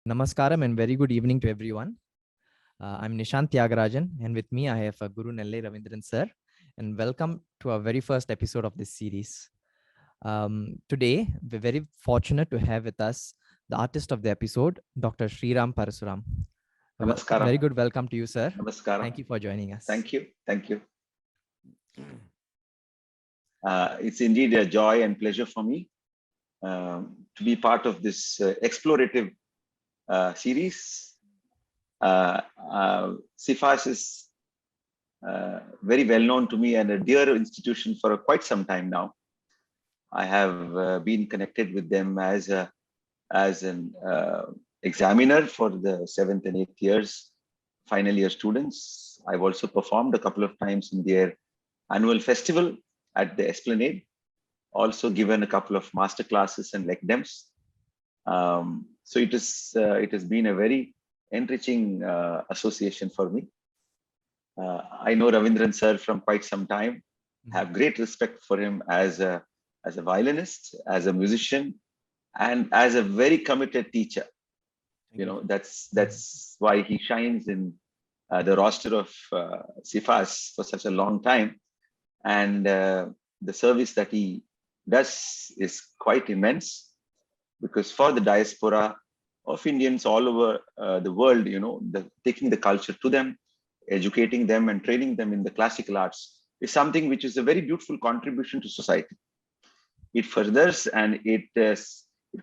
Namaskaram and very good evening to everyone. I'm Nishant Tyagarajan, and with me I have Guru Nellai Ravindran sir, and welcome to our very first episode of this series. Today, we're very fortunate to have with us the artist of the episode, Dr. Sriram Parasuram. Namaskaram. Very good welcome to you, sir. Namaskaram. Thank you for joining us. Thank you. Thank you. It's indeed a joy and pleasure for me to be part of this explorative series. CIFAS is very well known to me and a dear institution for quite some time now. I have been connected with them as an examiner for the 7th and 8th years, final year students. I've also performed a couple of times in their annual festival at the Esplanade, also given a couple of master classes and lecdems. So it has been a very enriching association for me. I know Ravindran sir from quite some time, have great respect for him as a violinist, as a musician, and as a very committed teacher. You know, that's why he shines in the roster of CIFAS for such a long time. And the service that he does is quite immense, because for the diaspora of Indians all over the world, you know, taking the culture to them, educating them and training them in the classical arts is something which is a very beautiful contribution to society. It furthers and it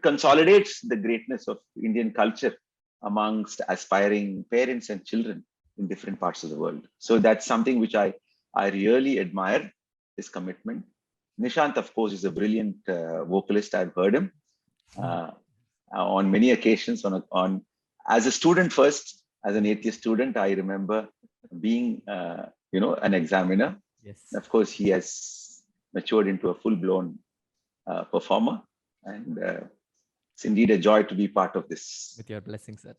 consolidates the greatness of Indian culture amongst aspiring parents and children in different parts of the world. So that's something which I really admire, his commitment. Nishant, of course, is a brilliant vocalist. I've heard him on many occasions. As a student first, as an 8th year student, I remember being, an examiner. Yes. Of course, he has matured into a full-blown performer, and it's indeed a joy to be part of this. With your blessings, sir.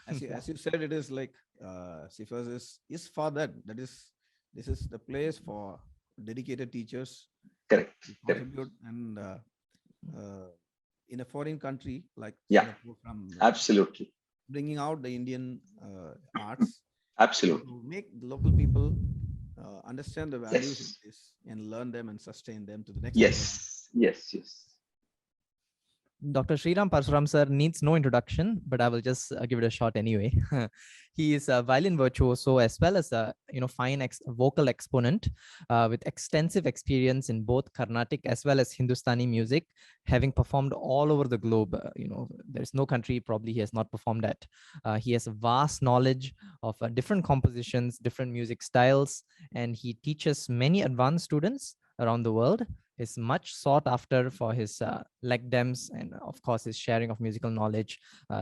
Thank you. As you said, it is like CIFAS is for that. This is the place for dedicated teachers. Correct. To contribute and in a foreign country like Singapore, absolutely bringing out the Indian arts. Absolutely. To make the local people understand the values of this and learn them and sustain them to the next level. Yes. Dr. Sriram Parasuram sir needs no introduction, but I will just give it a shot anyway. He is a violin virtuoso as well as a fine vocal exponent with extensive experience in both Carnatic as well as Hindustani music, having performed all over the globe. There's no country probably he has not performed at. He has a vast knowledge of different compositions, different music styles, and he teaches many advanced students around the world. Is much sought after for his lecdems and of course his sharing of musical knowledge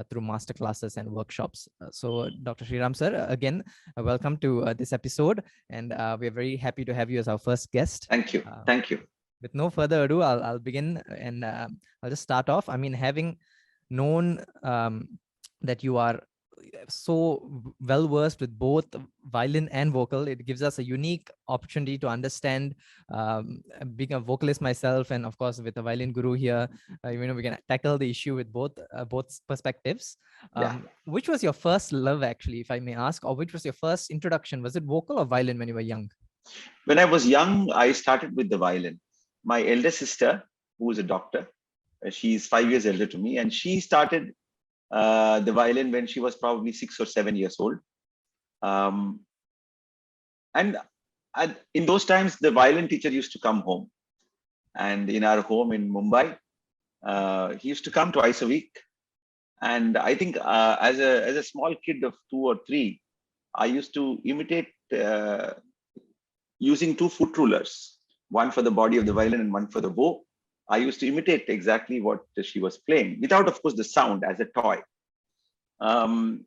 through master classes and workshops. So Dr. Sriram sir, again, welcome to this episode, and we're very happy to have you as our first guest. Thank you. Thank you. With no further ado, I'll begin, and I'll just start off. I mean, having known that you are so well versed with both violin and vocal, it gives us a unique opportunity to understand, being a vocalist myself and of course with a violin guru here, we can tackle the issue with both perspectives. Which was your first love, actually, if I may ask, or which was your first introduction? Was it vocal or violin when you were young? When I was young, I started with the violin. My elder sister, who is a doctor, she's 5 years elder to me, and she started the violin when she was probably 6 or 7 years old. And in those times, the violin teacher used to come home. And in our home in Mumbai, he used to come twice a week. And I think as a small kid of 2 or 3, I used to imitate using 2 foot rulers, one for the body of the violin and one for the bow. I used to imitate exactly what she was playing, without, of course, the sound, as a toy. Her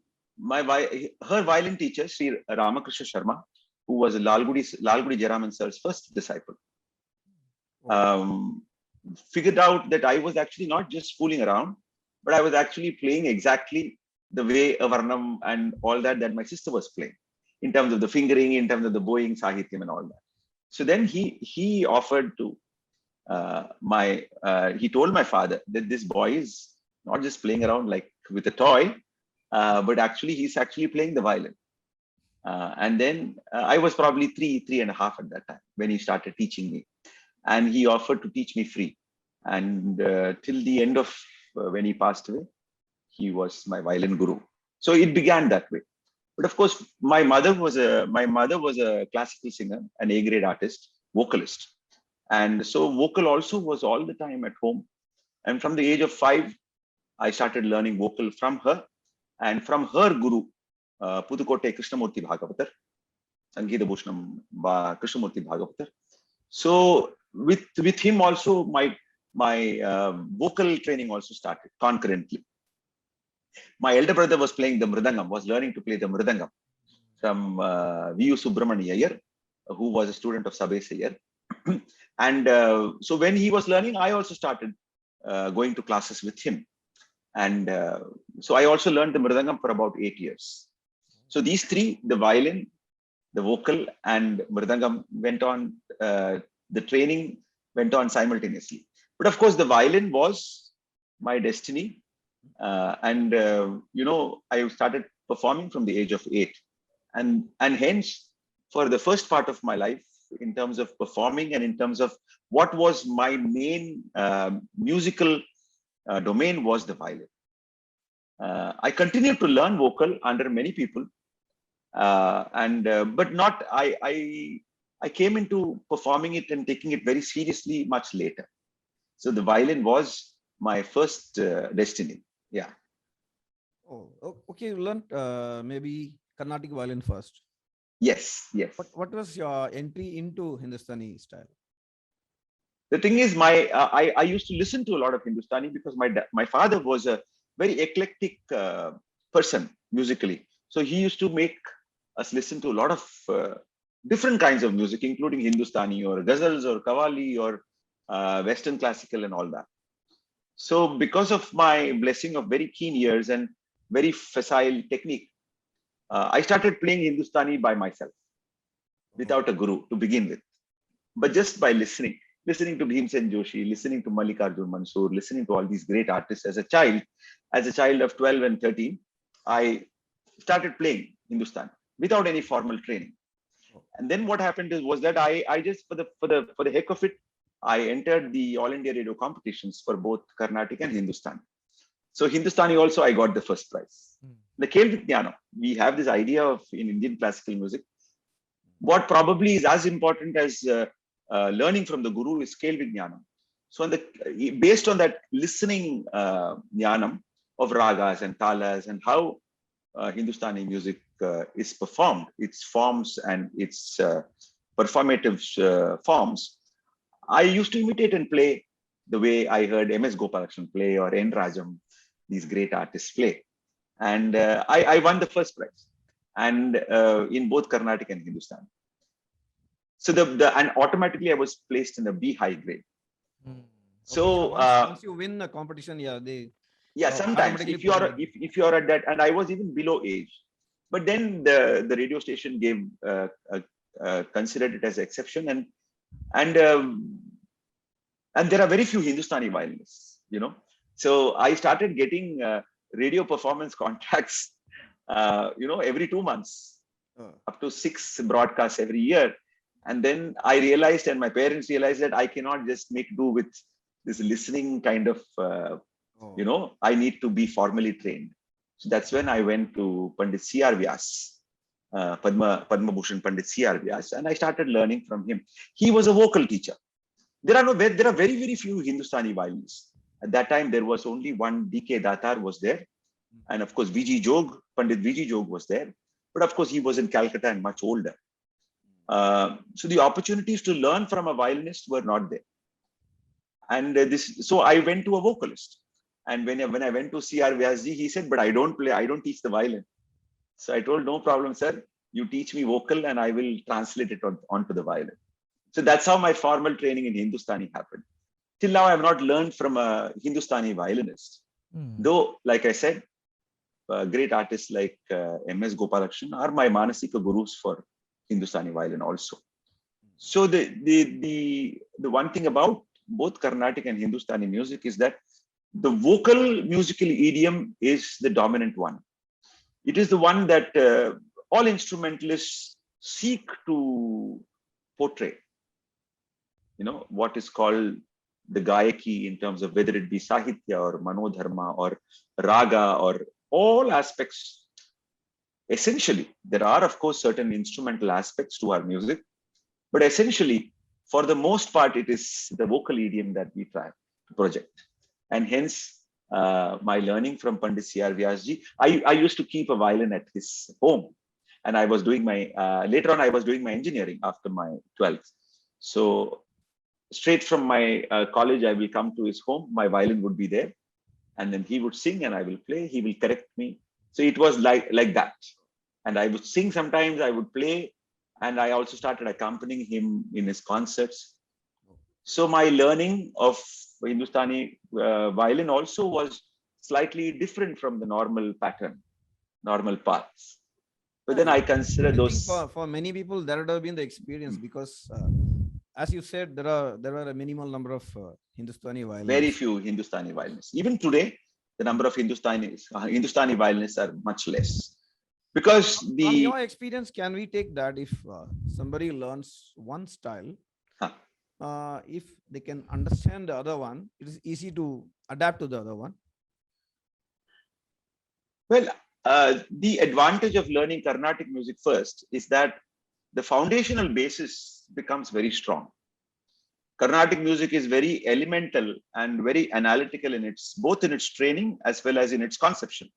violin teacher, Sri Ramakrishna Sharma, who was Lalgudi Jayaraman sir's first disciple, figured out that I was actually not just fooling around, but I was actually playing exactly the way a Varnam and all that my sister was playing, in terms of the fingering, in terms of the bowing, Sahityam and all that. So then he offered to he told my father that this boy is not just playing around like with a toy, but actually he's actually playing the violin. And then I was probably 3.5 at that time when he started teaching me, and he offered to teach me free. And till the end of when he passed away, he was my violin guru. So it began that way. But of course, my mother was a classical singer, an A grade artist, vocalist, and so vocal also was all the time at home. And from the age of 5, I started learning vocal from her, and from her guru, Pudukkottai Krishnamurthy Bhagavatar, Sangeeta Bhushanam Krishnamurthy Bhagavatar. So with him also, my vocal training also started concurrently. My elder brother was playing the mridangam, was learning to play the mridangam from V.U. Subramani Iyer, who was a student of Sabes Iyer. And so when he was learning, I also started going to classes with him. And so I also learned the mridangam for about 8 years. So these three, the violin, the vocal, and mridangam went on, the training went on simultaneously. But of course, the violin was my destiny. And I started performing from the age of 8. And hence, for the first part of my life, in terms of performing and in terms of what was my main musical domain was the violin. I continued to learn vocal under many people, but not. I came into performing it and taking it very seriously much later. So the violin was my first destiny. Yeah. Oh, okay. You learned maybe Carnatic violin first. Yes. What was your entry into Hindustani style? The thing is, I used to listen to a lot of Hindustani because my father was a very eclectic person musically. So he used to make us listen to a lot of different kinds of music, including Hindustani or ghazals or qawwali or Western classical and all that. So because of my blessing of very keen ears and very facile technique, I started playing Hindustani by myself without a guru to begin with, but just by listening to Bhimsen Joshi, listening to Mallikarjun Mansoor, listening to all these great artists as a child of 12 and 13, I started playing Hindustani without any formal training. And then what happened was that I just for the heck of it, I entered the All India Radio competitions for both Carnatic and Hindustani. So Hindustani also I got the first prize. The Khel Vijnanam, we have this idea of in Indian classical music, what probably is as important as learning from the guru is Khel Vijnanam. So based on that listening jnanam of ragas and talas and how Hindustani music is performed, its forms and its performative forms, I used to imitate and play the way I heard M.S. Gopalakrishnan play or N. Rajam, these great artists play. And I won the first prize, and in both Carnatic and Hindustani. So and automatically I was placed in a B high grade. So once you win a competition, sometimes if you are at that, and I was even below age, but then the radio station gave considered it as an exception, and there are very few Hindustani violinists, So I started getting radio performance contracts, every 2 months, up to 6 broadcasts every year. And then I realized, and my parents realized, that I cannot just make do with this listening kind of, I need to be formally trained. So that's when I went to Pandit C.R. Vyas, Padma Bhushan Pandit C.R. Vyas, and I started learning from him. He was a vocal teacher. There are very, very few Hindustani violinists. At that time, there was only one D.K. Datar was there. And of course, V.G. Jog, Pandit V.G. Jog was there. But of course, he was in Calcutta and much older. So the opportunities to learn from a violinist were not there. And so I went to a vocalist. And when I went to C.R. Vyasji, he said, but I don't teach the violin. So I told, no problem, sir. You teach me vocal and I will translate it onto the violin. So that's how my formal training in Hindustani happened. Till now, I have not learned from a Hindustani violinist. Though, like I said, great artists like M.S. Gopalakrishnan are my Manasika gurus for Hindustani violin also. So the one thing about both Carnatic and Hindustani music is that the vocal musical idiom is the dominant one. It is the one that all instrumentalists seek to portray. What is called the Gayaki in terms of whether it be Sahitya or Manodharma or Raga or all aspects. Essentially, there are, of course, certain instrumental aspects to our music, but essentially, for the most part, it is the vocal idiom that we try to project. And hence, my learning from Pandit C.R. Vyasji, I used to keep a violin at his home. And I was doing later on, I was doing my engineering after my 12th. So straight from my college, I will come to his home, my violin would be there. And then he would sing and I will play, he will correct me. So it was like that. And I would sing sometimes, I would play. And I also started accompanying him in his concerts. So my learning of Hindustani violin also was slightly different from the normal pattern, normal paths. But then I consider those. For many people, that would have been the experience because, as you said, there are a minimal number of Hindustani violinists. Very few Hindustani violinists. Even today, the number of Hindustani violinists are much less. Because from your experience, can we take that if somebody learns one style, if they can understand the other one, it is easy to adapt to the other one? Well, the advantage of learning Carnatic music first is that the foundational basis becomes very strong. Carnatic music is very elemental and very analytical in both in its training as well as in its conception.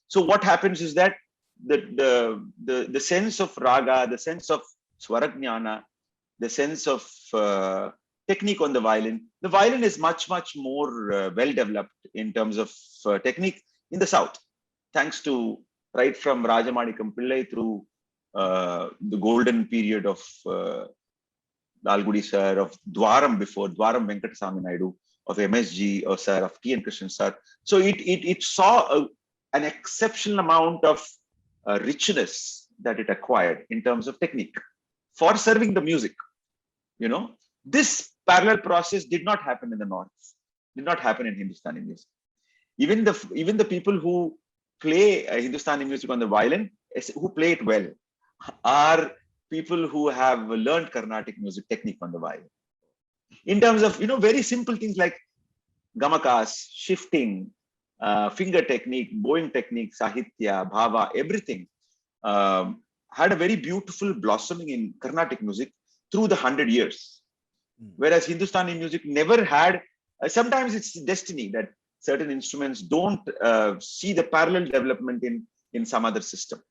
So what happens is that the sense of raga, the sense of swarajnana, the sense of technique on the violin is much more well developed in terms of technique in the South, thanks to right from Rajamanikam Pillai through the golden period of Lalgudi sir, of Dwaram before, Dwaram Venkatasamy Naidu, of MSG or sir, of T.N. Krishnan sir. So it saw an exceptional amount of richness that it acquired in terms of technique for serving the music. This parallel process did not happen in the North, did not happen in Hindustani music. Even the people who play Hindustani music on the violin, who play it well, are people who have learned Carnatic music technique on the violin. In terms of, very simple things like gamakas, shifting, finger technique, bowing technique, sahitya, bhava, everything had a very beautiful blossoming in Carnatic music through the 100 years. Whereas Hindustani music never had, sometimes it's destiny that certain instruments don't see the parallel development in some other system.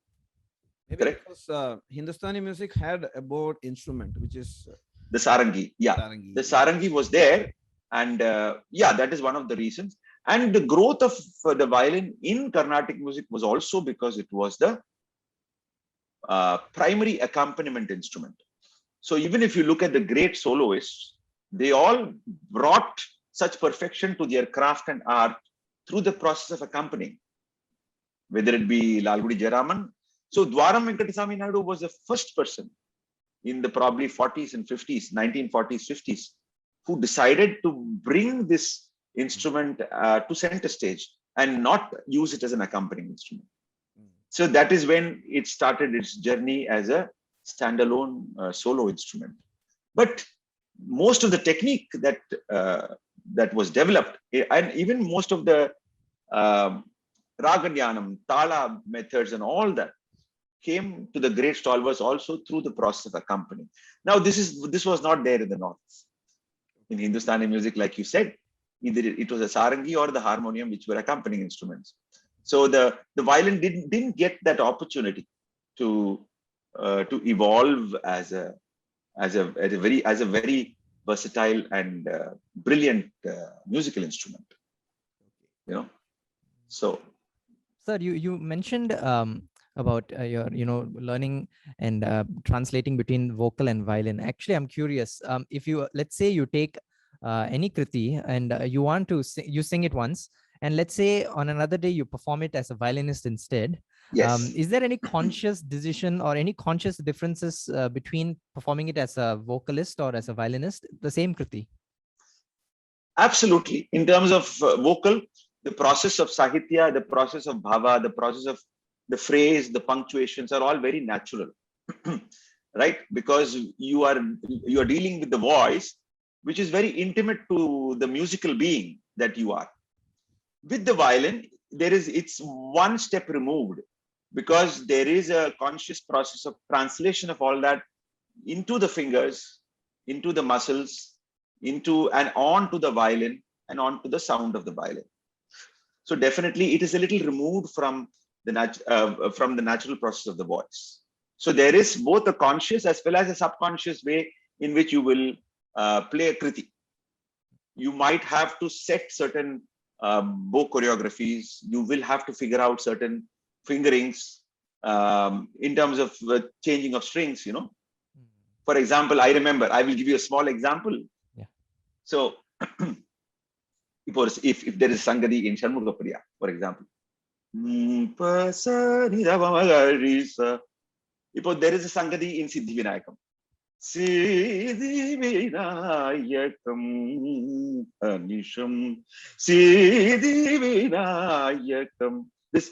Maybe correct? Because Hindustani music had a board instrument, which is the sarangi. Yeah, sarangi. The sarangi was there. And that is one of the reasons. And the growth of the violin in Carnatic music was also because it was the primary accompaniment instrument. So even if you look at the great soloists, they all brought such perfection to their craft and art through the process of accompanying, whether it be Lalgudi Jayaraman. So Dwaram Venkatasamy Naidu was the first person in the probably 40s and 50s, 1940s, 50s, who decided to bring this instrument to center stage and not use it as an accompanying instrument. So that is when it started its journey as a standalone solo instrument. But most of the technique that was developed, and even most of the Ragadyanam, Tala methods and all that came to the great stalwarts also through the process of accompanying. Now, this was not there in the North. In Hindustani music, like you said, either it was a sarangi or the harmonium, which were accompanying instruments. So the violin didn't get that opportunity to evolve as a very versatile and brilliant musical instrument. So. Sir, you mentioned about your learning and translating between vocal and violin. Actually, I'm curious, if you, let's say you take any kriti and you want to you sing it once, and let's say on another day you perform it as a violinist instead. Yes. Is there any conscious decision or any conscious differences between performing it as a vocalist or as a violinist, the same kriti? Absolutely. In terms of vocal, the process of sahitya, the process of bhava, the process of the phrase, the punctuations are all very natural, right? Because you are dealing with the voice, which is very intimate to the musical being that you are. With the violin, it's one step removed, because there is a conscious process of translation of all that into the fingers, into the muscles, into and onto the violin and onto the sound of the violin. So definitely it is a little removed from the natural process of the voice. So there is both a conscious as well as a subconscious way in which you will play a kriti. You might have to set certain bow choreographies. You will have to figure out certain fingerings in terms of changing of strings, you know. For example, I remember, I will give you a small example. Yeah. So if there is Sangadi in Shanmugapriya, for example, if there is a Sangadi in Siddhi Vinayakam, Siddhi Vinayakam Anisham, Siddhi Vinayakam, this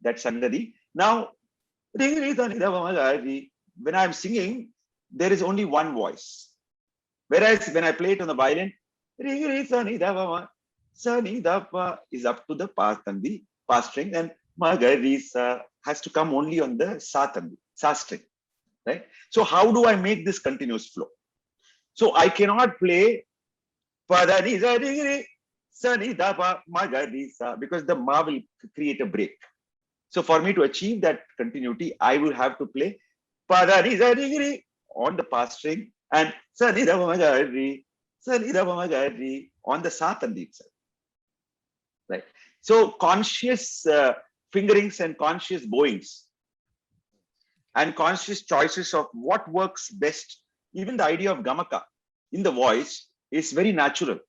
that Sangadi. Now, when I'm singing, there is only one voice. Whereas when I play it on the violin, is up to the pa string, and Magarisa has to come only on the sa string, right? So how do I make this continuous flow? So I cannot play because the ma will create a break. So for me to achieve that continuity, I will have to play on the pa string and on the satandi itself. Right. So conscious fingerings and conscious bowings and conscious choices of what works best. Even the idea of gamaka in the voice is very natural.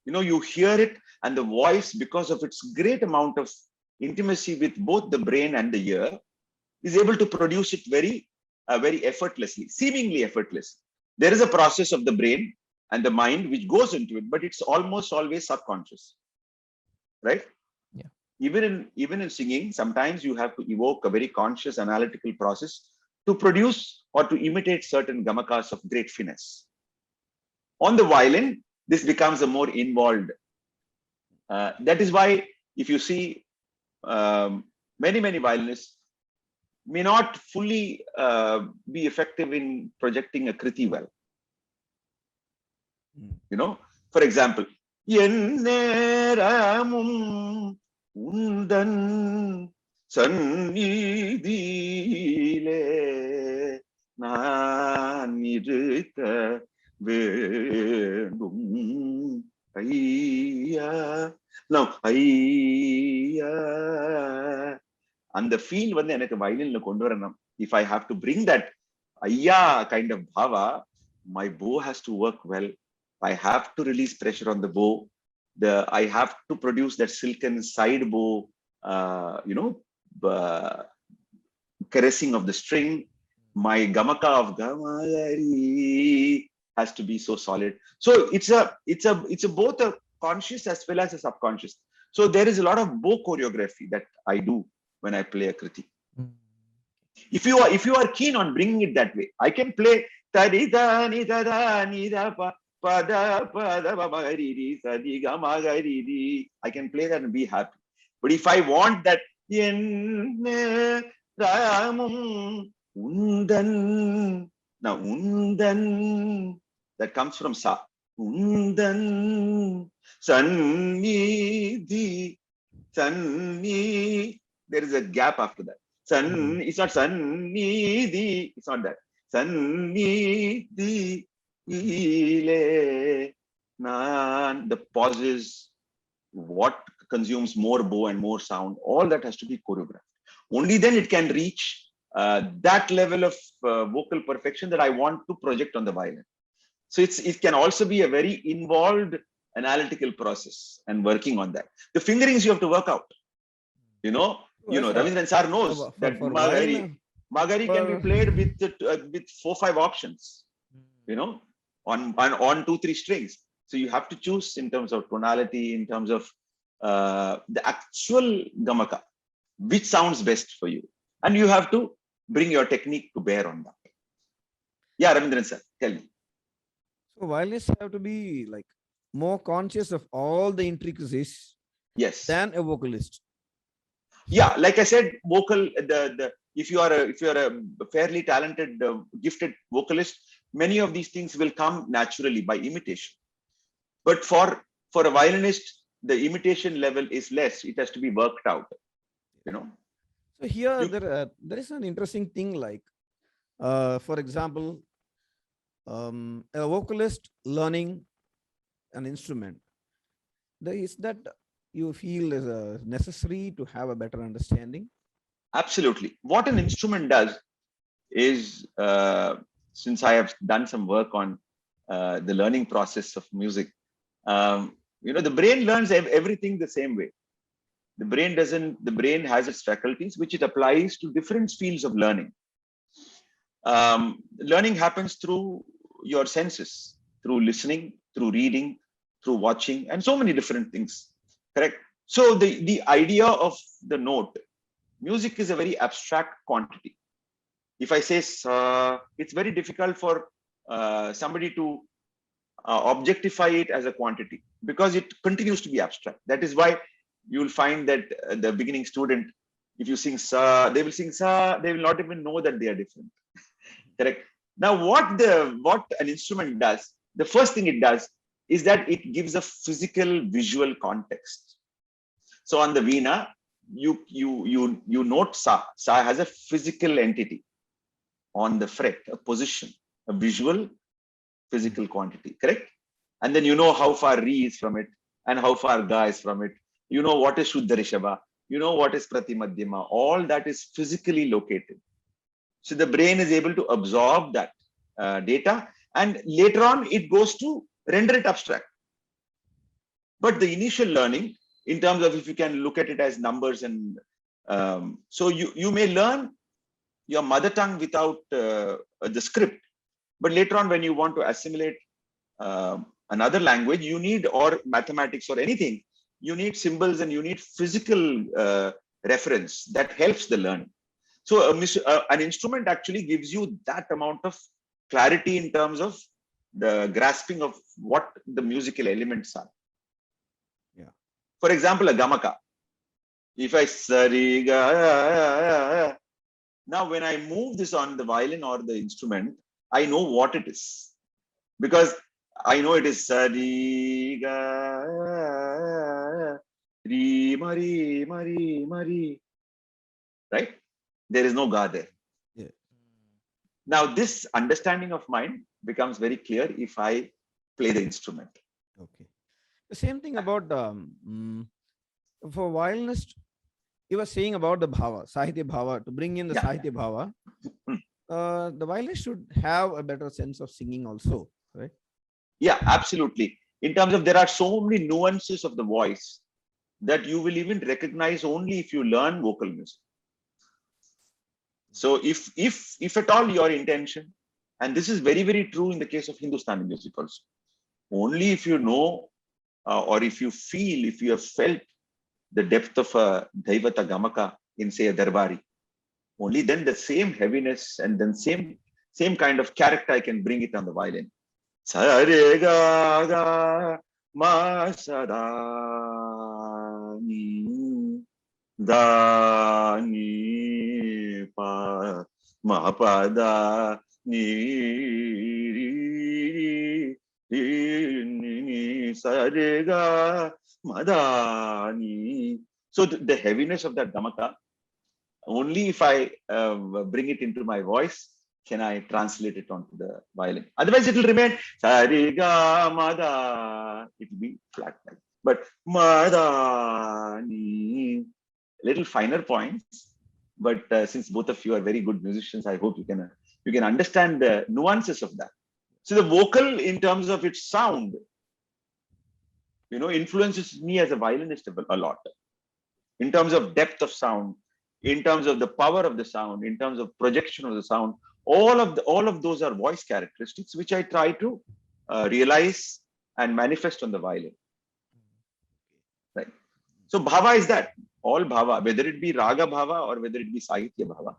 You know, you hear it, and the voice, because of its great amount of intimacy with both the brain and the ear, is able to produce it very effortlessly, seemingly effortless. There is a process of the brain and the mind which goes into it, but it's almost always subconscious, right? Yeah. Even in singing, sometimes you have to evoke a very conscious analytical process to produce or to imitate certain gamakas of great finesse. On the violin, this becomes a more involved. That is why if you see many violinists may not fully be effective in projecting a kriti well. You know, for example, Yenneramum Undan Sannidhile Nanirita Vedum Ayya. Now, Ayya. And the feel when I violin, if I have to bring that ayya kind of bhava, my bow has to work well. I have to release pressure on the bow. I have to produce that silken side bow, caressing of the string. My gamaka of gamagari has to be so solid. So it's both a conscious as well as a subconscious. So there is a lot of bow choreography that I do when I play a kriti. If you are keen on bringing it that way, I can play tarida nida nida pa pada pada bagariri sadiga magariri. I can play that and be happy. But if I want that yenne ramum undan, now undan, that comes from sa. Undan sannidhi sanni. There is a gap after that. Sun, it's not sannidhi, it's not that. Sannidhi ile nan, the pauses, what consumes more bow and more sound, all that has to be choreographed. Only then it can reach that level of vocal perfection that I want to project on the violin. So it can also be a very involved analytical process and working on that. The fingerings you have to work out. You know, Ravindran sir knows that Magari can be played with 4-5 options, you know, on 2-3 strings. So you have to choose in terms of tonality, in terms of the actual gamaka, which sounds best for you. And you have to bring your technique to bear on that. Yeah, Ravindran sir, tell me. So violinists have to be like more conscious of all the intricacies Yes. than a vocalist. Yeah, like I said, vocal, if you are a fairly talented, gifted vocalist, many of these things will come naturally by imitation. But for a violinist, the imitation level is less. It has to be worked out, you know. So here there is an interesting thing like, for example, a vocalist learning an instrument. Is that you feel is necessary to have a better understanding? Absolutely. What an instrument does is, since I have done some work on the learning process of music, the brain learns everything the same way. The brain has its faculties, which it applies to different fields of learning. Learning happens through your senses, through listening, through reading, through watching, and so many different things. Correct. So the idea of the note, music is a very abstract quantity. If I say it's very difficult for somebody to objectify it as a quantity because it continues to be abstract. That is why you will find that the beginning student, if you sing sa, they will sing sa, they will not even know that they are different. Correct. Now, what an instrument does, the first thing it does is that it gives a physical visual context. So on the veena, you note sa. Sa has a physical entity on the fret, a position, a visual physical quantity, correct? And then you know how far re is from it and how far ga is from it. You know what is Shuddha Rishabha. You know what is Pratimadhyama. All that is physically located. So the brain is able to absorb that data, and later on it goes to render it abstract. But the initial learning, in terms of if you can look at it as numbers, and so you may learn your mother tongue without the script, but later on when you want to assimilate another language, you need, or mathematics or anything, you need symbols and you need physical reference that helps the learning. So an instrument actually gives you that amount of clarity in terms of the grasping of what the musical elements are. Yeah. For example, a gamaka. If I sariga, now when I move this on the violin or the instrument, I know what it is, because I know it is sariga, re mari mari mari, right? There is no ga there. Yeah. Now this understanding of mine becomes very clear if I play the instrument. Okay. The same thing about for violinist, you were saying about the bhava, sahitya bhava, to bring in the sahitya bhava. The violinist should have a better sense of singing also, right? Yeah, absolutely. In terms of, there are so many nuances of the voice that you will even recognize only if you learn vocal music. So if at all your intention, and this is very, very true in the case of Hindustani music also, only if you know or if you feel, if you have felt the depth of a Daivata Gamaka in, say, a Darbari, only then the same heaviness and then same kind of character I can bring it on the violin. Sa re ga ga ma sa da ni da ni pa ma pa da ni sa re ga ma da ni. So the heaviness of that gamaka, only if I bring it into my voice can I translate it onto the violin. Otherwise, it will remain sa re ga ma da. It will be flat like. But ma da ni, little finer points. But since both of you are very good musicians, I hope you can understand the nuances of that. So the vocal, in terms of its sound, influences me as a violinist a lot. In terms of depth of sound, in terms of the power of the sound, in terms of projection of the sound, all of those are voice characteristics which I try to realize and manifest on the violin. Right. So bhava is that, all bhava, whether it be raga bhava or whether it be sahitya bhava.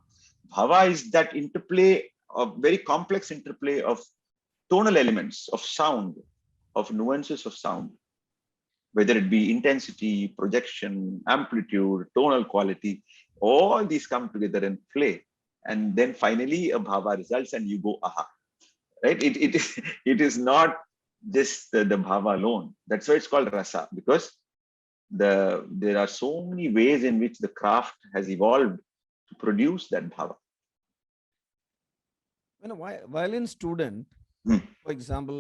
Bhava is that interplay of very complex interplay of tonal elements, of sound, of nuances of sound, whether it be intensity, projection, amplitude, tonal quality, all these come together and play. And then finally a bhava results and you go, aha, right? It is not just the bhava alone. That's why it's called rasa, because there are so many ways in which the craft has evolved to produce that bhava. When a violin student, Hmm. for example,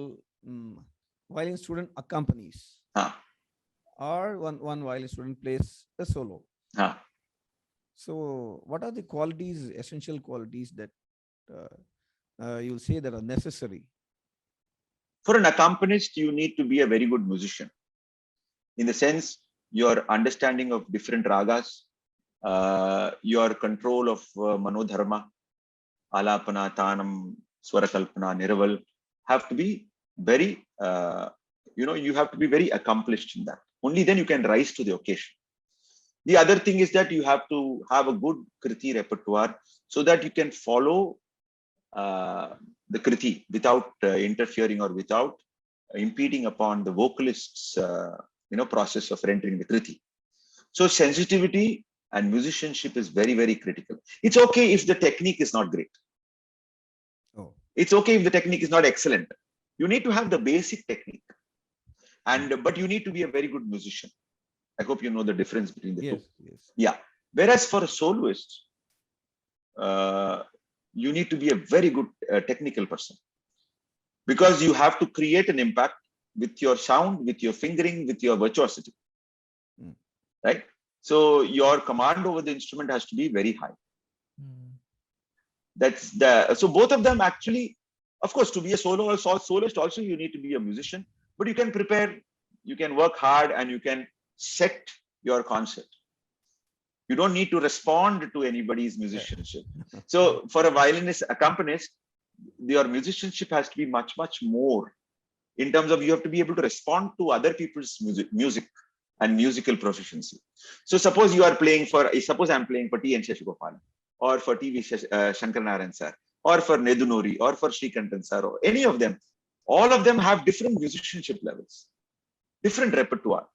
violin student accompanies, Ah, or one violin student plays a solo. ah. So, what are the qualities, essential qualities that you'll say that are necessary? For an accompanist, you need to be a very good musician. In the sense, your understanding of different ragas, your control of manodharma, alapana, tanam, swarakalpana, niraval, have to be very, you have to be very accomplished in that. Only then you can rise to the occasion. The other thing is that you have to have a good kriti repertoire so that you can follow the kriti without interfering or without impeding upon the vocalist's process of rendering the kriti. So sensitivity and musicianship is very, very critical. It's okay if the technique is not great. Oh, It's okay if the technique is not excellent. You need to have the basic technique, but you need to be a very good musician. I hope you know the difference between the two. yes. Yeah. Whereas for a soloist, you need to be a very good technical person, because you have to create an impact with your sound, with your fingering, with your virtuosity. Mm. Right? So your command over the instrument has to be very high. So both of them actually, of course, to be a soloist also, you need to be a musician, but you can prepare, you can work hard, and you can set your concert. You don't need to respond to anybody's musicianship. So for a violinist accompanist, your musicianship has to be much, much more, in terms of you have to be able to respond to other people's music and musical proficiency. So suppose I'm playing for T. N. Sheshagopal, or for T. V. Shankaranarayan sir, or for Nedunori, or for Srikantan sir, or any of them. All of them have different musicianship levels, different repertoire,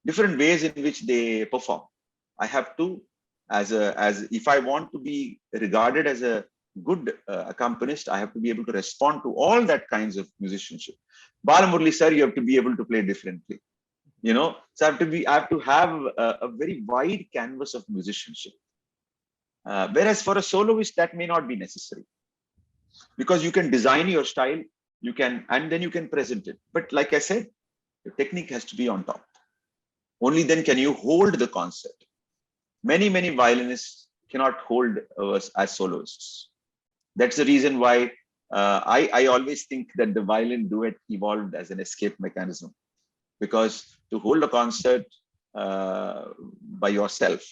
different ways in which they perform. I have to, as if I want to be regarded as a good accompanist, I have to be able to respond to all that kinds of musicianship. Balamurli sir, you have to be able to play differently. So I have to have a very wide canvas of musicianship. Whereas for a soloist, that may not be necessary, because you can design your style, and then you can present it. But like I said, the technique has to be on top. Only then can you hold the concert. Many violinists cannot hold us as soloists. That's the reason why I always think that the violin duet evolved as an escape mechanism, because to hold a concert by yourself,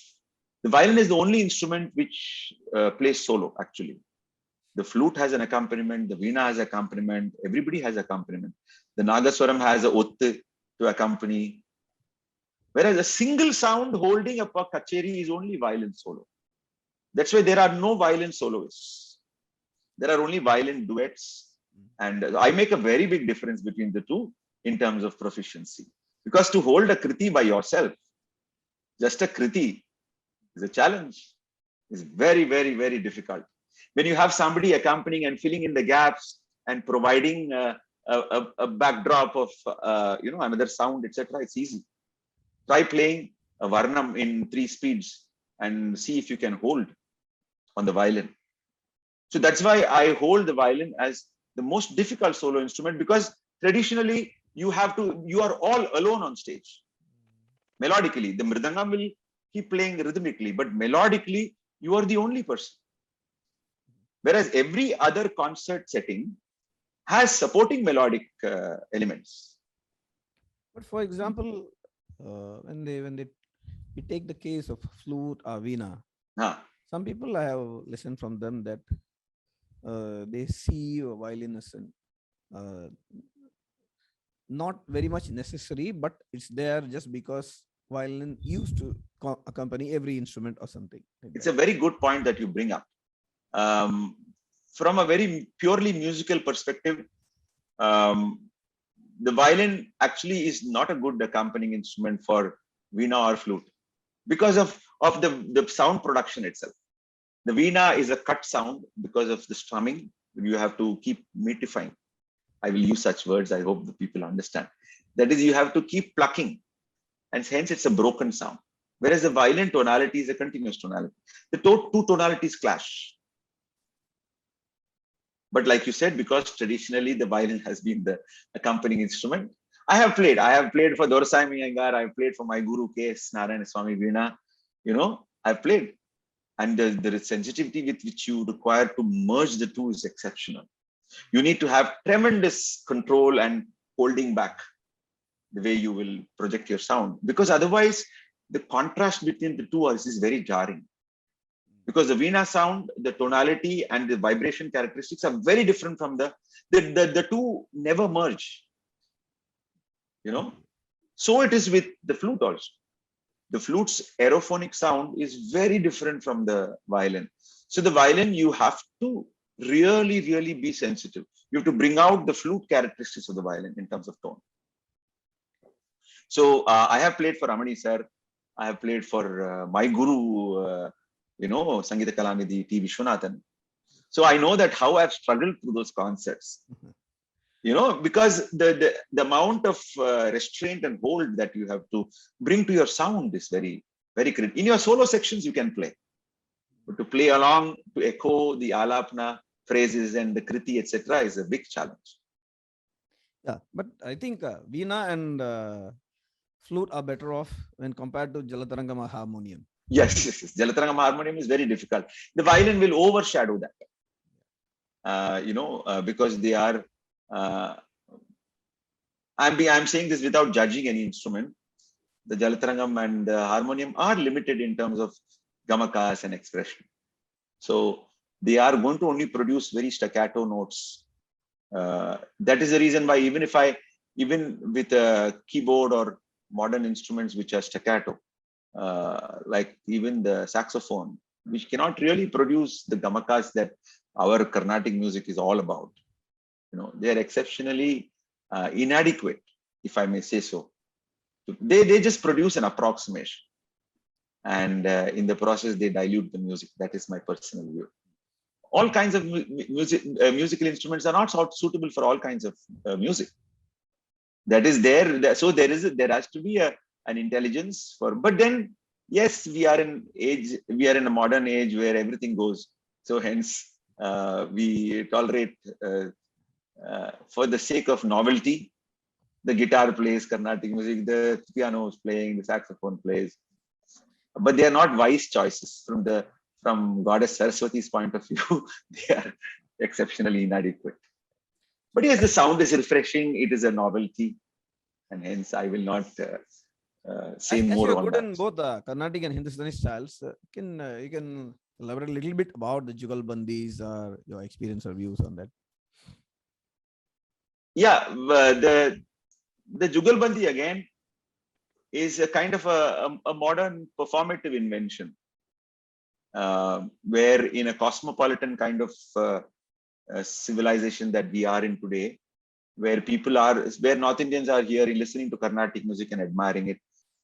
the violin is the only instrument which plays solo. Actually, the flute has an accompaniment, the veena has accompaniment, everybody has accompaniment. The nagaswaram has a otte to accompany. Whereas a single sound holding up a kacheri is only violin solo. That's why there are no violin soloists. There are only violin duets. And I make a very big difference between the two in terms of proficiency. Because to hold a kriti by yourself, just a kriti, is a challenge. It's very, very, very difficult. When you have somebody accompanying and filling in the gaps and providing a backdrop of another sound, etc., it's easy. Try playing a varnam in 3 speeds and see if you can hold on the violin. So that's why I hold the violin as the most difficult solo instrument, because traditionally you are all alone on stage. Melodically, the mridangam will keep playing rhythmically, but melodically you are the only person. Whereas every other concert setting has supporting melodic elements. But for example, when we take the case of flute or veena, some people, I have listened from them that they see a violin as not very much necessary, but it's there just because violin used to accompany every instrument or something like It's that. a very good point that you bring up. Um, from a very purely musical perspective, um, the violin actually is not a good accompanying instrument for veena or flute because of the sound production itself. The veena is a cut sound because of the strumming. You have to keep meatifying. I will use such words. I hope the people understand. That is, you have to keep plucking, and hence it's a broken sound. Whereas the violin tonality is a continuous tonality. The two tonalities clash. But like you said, because traditionally the violin has been the accompanying instrument, I have played for Dorsai Iyengar, I've played for my guru K.S. Narayana Swami Veena, I've played. And the sensitivity with which you require to merge the two is exceptional. You need to have tremendous control and holding back the way you will project your sound, because otherwise the contrast between the two is very jarring. Because the Veena sound, the tonality and the vibration characteristics are very different from the two never merge, So it is with the flute also. The flute's aerophonic sound is very different from the violin. So the violin, you have to really, really be sensitive. You have to bring out the flute characteristics of the violin in terms of tone. So I have played for Ramani sir. I have played for my guru, Sangeeta Kalanidhi T. Vishwanathan. So I know that how I've struggled through those concerts. Because the amount of restraint and hold that you have to bring to your sound is very, very critical. In your solo sections, you can play. But to play along, to echo the alapna phrases and the kriti, etc., is a big challenge. Yeah, but I think Veena and flute are better off when compared to Jalatarangama harmonium. Yes. Jalatarangam harmonium is very difficult. The violin will overshadow that. Because they are. I'm saying this without judging any instrument. The Jalatarangam and the harmonium are limited in terms of gamakas and expression. So they are going to only produce very staccato notes. That is the reason why even with a keyboard or modern instruments which are staccato, like even the saxophone, which cannot really produce the gamakas that our Carnatic music is all about. They are exceptionally inadequate, if I may say so. They just produce an approximation, and in the process they dilute the music. That is my personal view. All kinds of musical instruments are not suitable for all kinds of music. That is there. So there has to be an intelligence for. But then, yes, we are in a modern age where everything goes. So hence, we tolerate for the sake of novelty. The guitar plays Carnatic music, the piano is playing, the saxophone plays, but they are not wise choices from Goddess Saraswati's point of view. They are exceptionally inadequate. But yes, the sound is refreshing. It is a novelty, and hence I will not say As more you're on good that. in both Carnatic and Hindustani styles, you can elaborate a little bit about the Jugalbandis or your experience or views on that. Yeah, the Jugalbandi again is a kind of a modern performative invention, where in a cosmopolitan kind of civilization that we are in today, where North Indians are here listening to Carnatic music and admiring it.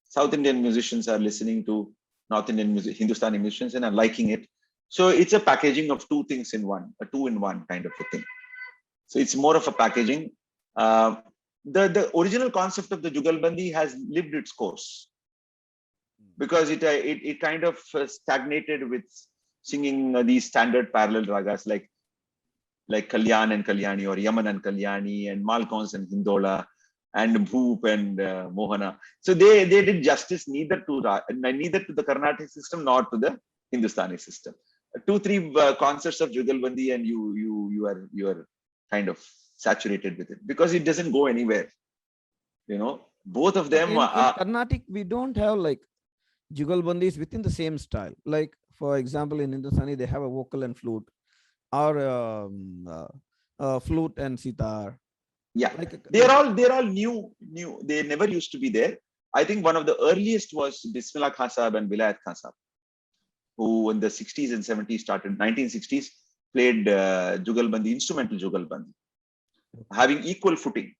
South Indian musicians are listening to North Indian music, Hindustani musicians, and are liking it. So it's a packaging of two things in one, a two-in-one kind of a thing. So it's more of a packaging. The original concept of the Jugalbandi has lived its course, because it kind of stagnated with singing these standard parallel ragas like Kalyan and Kalyani, or Yaman and Kalyani, and Malkons and Hindola, and Bhoop and Mohana. So they did justice neither to the Carnatic system nor to the Hindustani system. 2-3 concerts of Jugalbandi and you are kind of saturated with it, because it doesn't go anywhere. Both of them in are. Carnatic, we don't have like Jugalbandis within the same style. Like, for example, in Hindustani, they have a vocal and flute, or flute and sitar. Yeah, Like they're all new. They never used to be there. I think one of the earliest was Bismillah Khan Sahab and Vilayat Khan Sahab, who in the 60s and 70s started, 1960s, played Jugalbandi, instrumental Jugalbandi, having equal footing.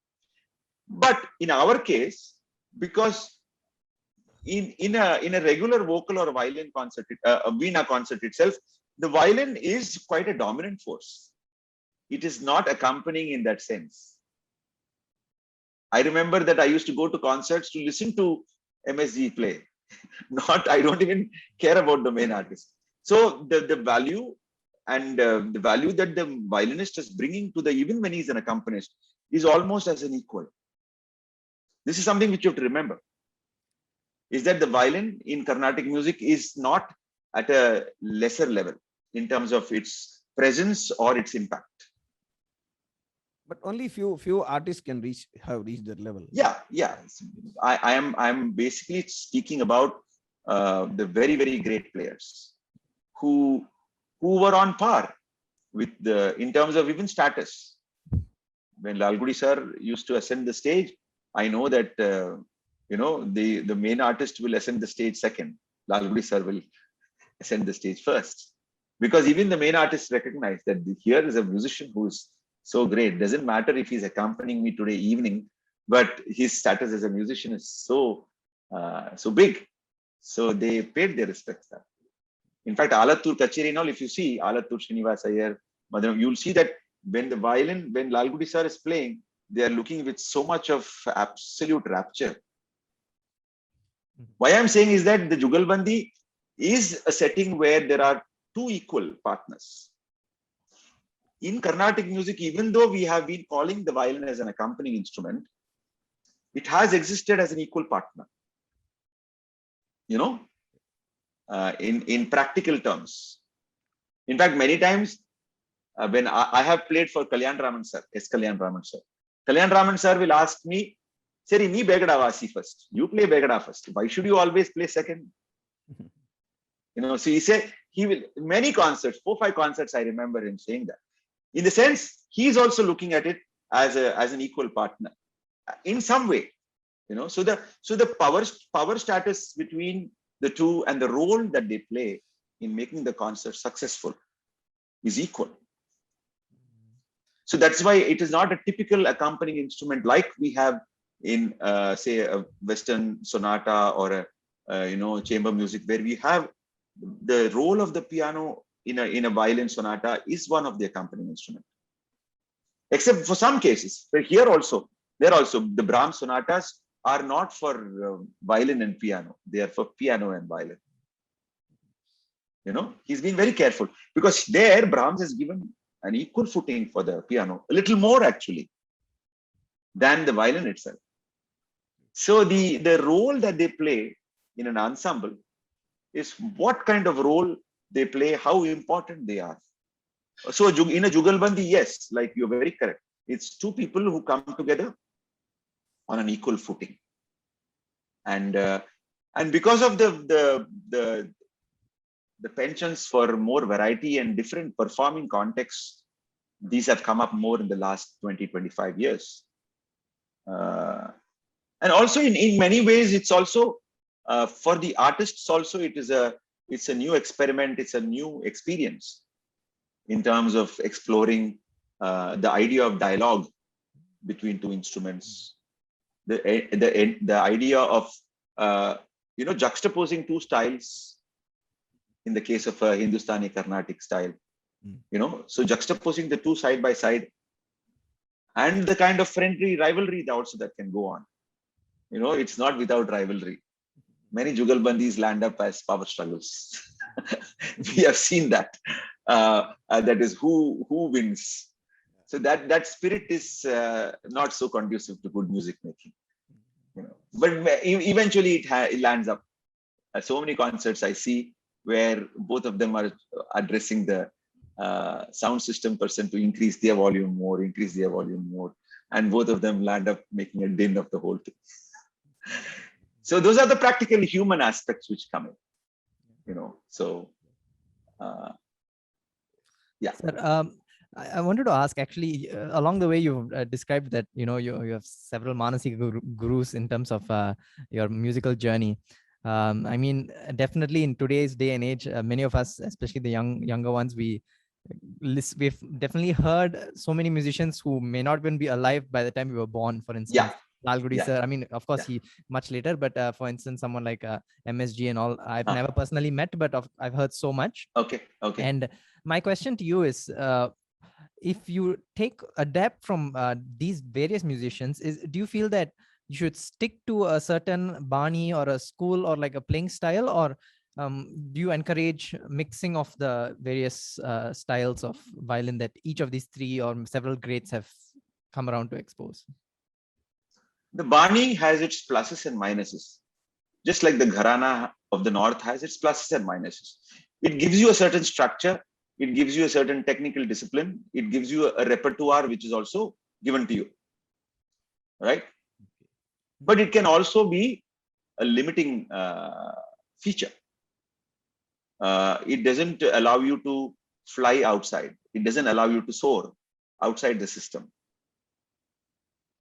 But in our case, because in a regular vocal or violin concert, a Veena concert itself, the violin is quite a dominant force. It is not accompanying in that sense. I remember that I used to go to concerts to listen to MSG play. I don't even care about the main artist. So the value and the value that the violinist is bringing to even when he's an accompanist, is almost as an equal. This is something which you have to remember, is that the violin in Carnatic music is not at a lesser level in terms of its presence or its impact. But only few artists can have reached that level. Yeah. I'm basically speaking about the very, very great players who were on par with in terms of even status. When Lalgudi sir used to ascend the stage, I know that the main artist will ascend the stage second. Lalgudi sir will ascend the stage first, because even the main artist recognize that here is a musician who is so great. Doesn't matter if he's accompanying me today evening, but his status as a musician is so big. So they paid their respects. In fact, Alattur Kacheri and all, if you see Alattur Srinivas Iyer, you'll see that when Lalgudi sir is playing, they are looking with so much of absolute rapture. Why I'm saying is that the Jugalbandi is a setting where there are two equal partners. In Carnatic music, even though we have been calling the violin as an accompanying instrument, it has existed as an equal partner. In practical terms. In fact, many times when I have played for Kalyan Raman sir, Kalyan Raman sir will ask me, Seri, me Begada Vasi first. You play Begada first. Why should you always play second? So he will, many concerts, 4-5 concerts, I remember him saying that. In the sense, he's also looking at it as an equal partner in some way. So the power status between the two and the role that they play in making the concert successful is equal. So that's why it is not a typical accompanying instrument like we have in say a Western sonata or a chamber music, where we have the role of the piano in a violin sonata is one of the accompanying instrument. Except for some cases, but there also the Brahms sonatas are not for violin and piano; they are for piano and violin. He's been very careful, because there Brahms has given an equal footing for the piano, a little more actually than the violin itself. So the role that they play in an ensemble is what kind of role they play, how important they are. So in a Jugalbandi, yes, like you're very correct. It's two people who come together on an equal footing, and because of the penchants for more variety and different performing contexts, these have come up more in the last 20-25 years. And also in many ways, it's also for the artists also, it's a new experiment, it's a new experience in terms of exploring the idea of dialogue between two instruments, the idea of juxtaposing two styles. In the case of a Hindustani Carnatic style, so juxtaposing the two side by side, and the kind of friendly rivalry also that can go on. It's not without rivalry. Many Jugalbandis land up as power struggles. We have seen that. That is who wins. So that spirit is not so conducive to good music making. But eventually it lands up. So many concerts I see where both of them are addressing the sound system person to increase their volume more, and both of them land up making a din of the whole thing. So those are the practical human aspects which come in. So yeah. Sir, I wanted to ask actually along the way you've described that you have several Manasika gurus in terms of your musical journey. I mean, definitely in today's day and age, many of us, especially the younger ones, we've definitely heard so many musicians who may not even be alive by the time we were born. For instance, Yeah, Lal Gudi yeah, sir. I mean, of course, yeah. he much later, but for instance, someone like MSG and all, I've Huh. never personally met, but I've heard so much. Okay, okay. And my question to you is, if you take adapt from these various musicians, do you feel that you should stick to a certain bani or a school or like a playing style, or do you encourage mixing of the various styles of violin that each of these three or several greats have come around to expose? The Bani has its pluses and minuses, just like the Gharana of the North has its pluses and minuses. It gives you a certain structure, it gives you a certain technical discipline, it gives you a repertoire which is also given to you, right? But it can also be a limiting feature. It doesn't allow you to fly outside. It doesn't allow you to soar outside the system.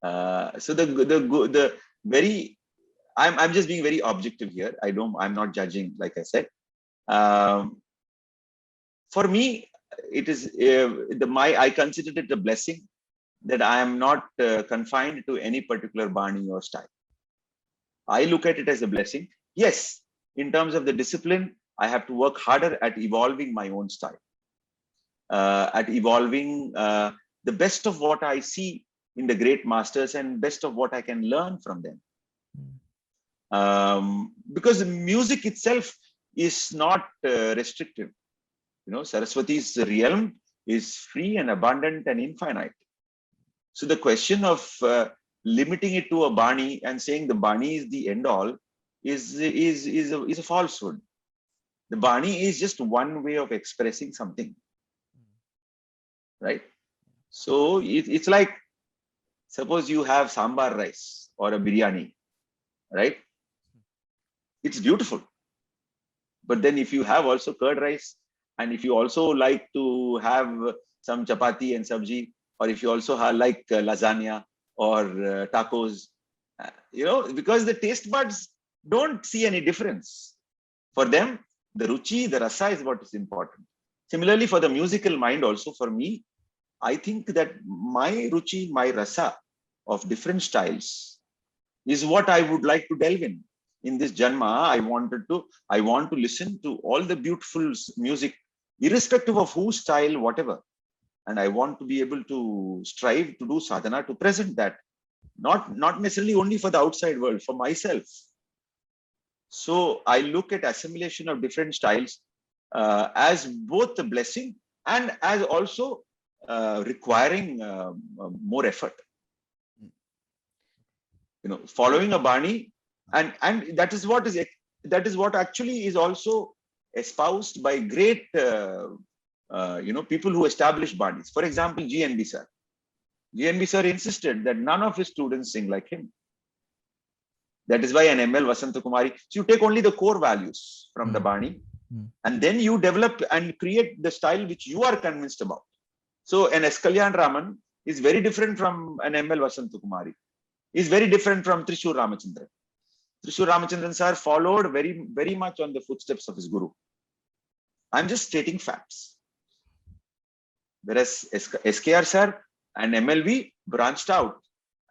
So the very, I'm just being very objective here. I'm not judging, like I said. For me, it is I consider it a blessing that I am not confined to any particular bani or style. I look at it as a blessing. Yes, in terms of the discipline, I have to work harder at evolving my own style, at evolving the best of what I see in the great masters and best of what I can learn from them. Because music itself is not restrictive. Saraswati's realm is free and abundant and infinite. So the question of limiting it to a bani and saying the bani is the end all is a falsehood. The bani is just one way of expressing something, right? So it's like, suppose you have sambar rice or a biryani, right? It's beautiful. But then if you have also curd rice, and if you also like to have some chapati and sabji, or if you also like lasagna or tacos, because the taste buds don't see any difference. For them, the ruchi, the rasa is what is important. Similarly, for the musical mind also, for me, I think that my ruchi, my rasa of different styles is what I would like to delve in. In this Janma, I want to listen to all the beautiful music, irrespective of whose style, whatever. And I want to be able to strive to do sadhana to present that, not necessarily only for the outside world, for myself. So I look at assimilation of different styles as both a blessing and as also requiring more effort. Following a bani, and that is what actually is also espoused by great people who establish banis. For example, GNB sir. GNB sir insisted that none of his students sing like him. That is why an ML Vasanta Kumari. So you take only the core values from the bani, and then you develop and create the style which you are convinced about. So an S. Kalyan Raman is very different from an ML Vasanta Kumari. Is very different from Trishur Ramachandran. Trishur Ramachandran sir followed very, very much on the footsteps of his guru. I'm just stating facts. Whereas SKR sir and MLV branched out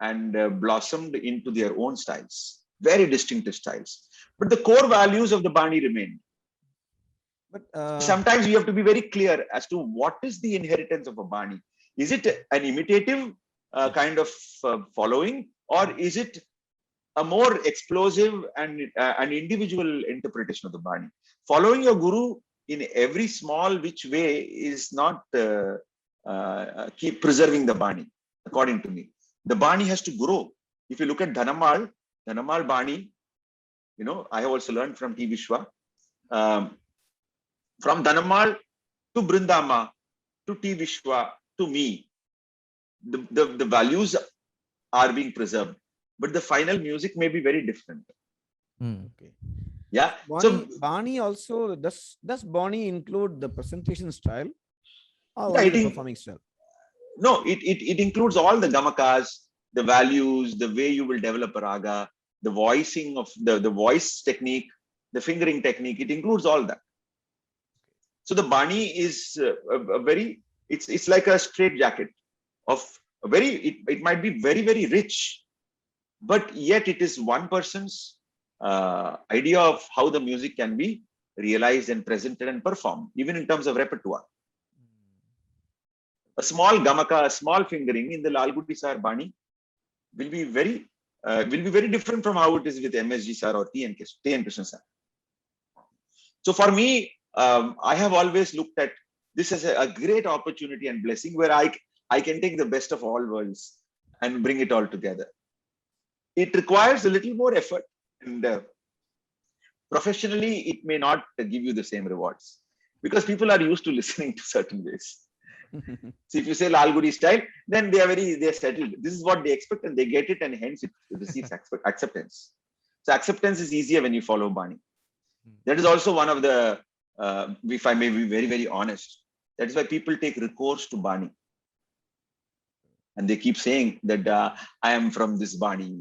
and blossomed into their own styles, very distinctive styles. But the core values of the Bani remained. But sometimes we have to be very clear as to what is the inheritance of a Bani. Is it an imitative kind of following, or is it a more explosive and an individual interpretation of the Bani? Following your guru in every small which way is not keep preserving the Bani, according to me. The Bani has to grow. If you look at Dhanamal Bani, I have also learned from T. Vishwa. From Dhanamal to Brindama to T. Vishwa to me, the values are being preserved, but the final music may be very different. Okay. Yeah. Bani also, does Bani include the presentation style or yeah, the performing style? No, it includes all the gamakas, the values, the way you will develop a raga, the voicing of the voice technique, the fingering technique. It includes all that. So the bani is a very, it's like a straight jacket of a very, it might be very, very rich, but yet it is one person's idea of how the music can be realized and presented and performed, even in terms of repertoire. A small gamaka, a small fingering in the Lalgudi Sar Bani will be very different from how it is with MSG Sar or T.N. Krishnan Sar. So for me, I have always looked at this as a great opportunity and blessing where I can take the best of all worlds and bring it all together. It requires a little more effort, and professionally, it may not give you the same rewards because people are used to listening to certain ways. So if you say Lalgudi style, then they're settled. This is what they expect and they get it, and hence it receives acceptance. So acceptance is easier when you follow Bani. That is also one of the, if I may be very, very honest, that is why people take recourse to Bani. And they keep saying that I am from this Bani.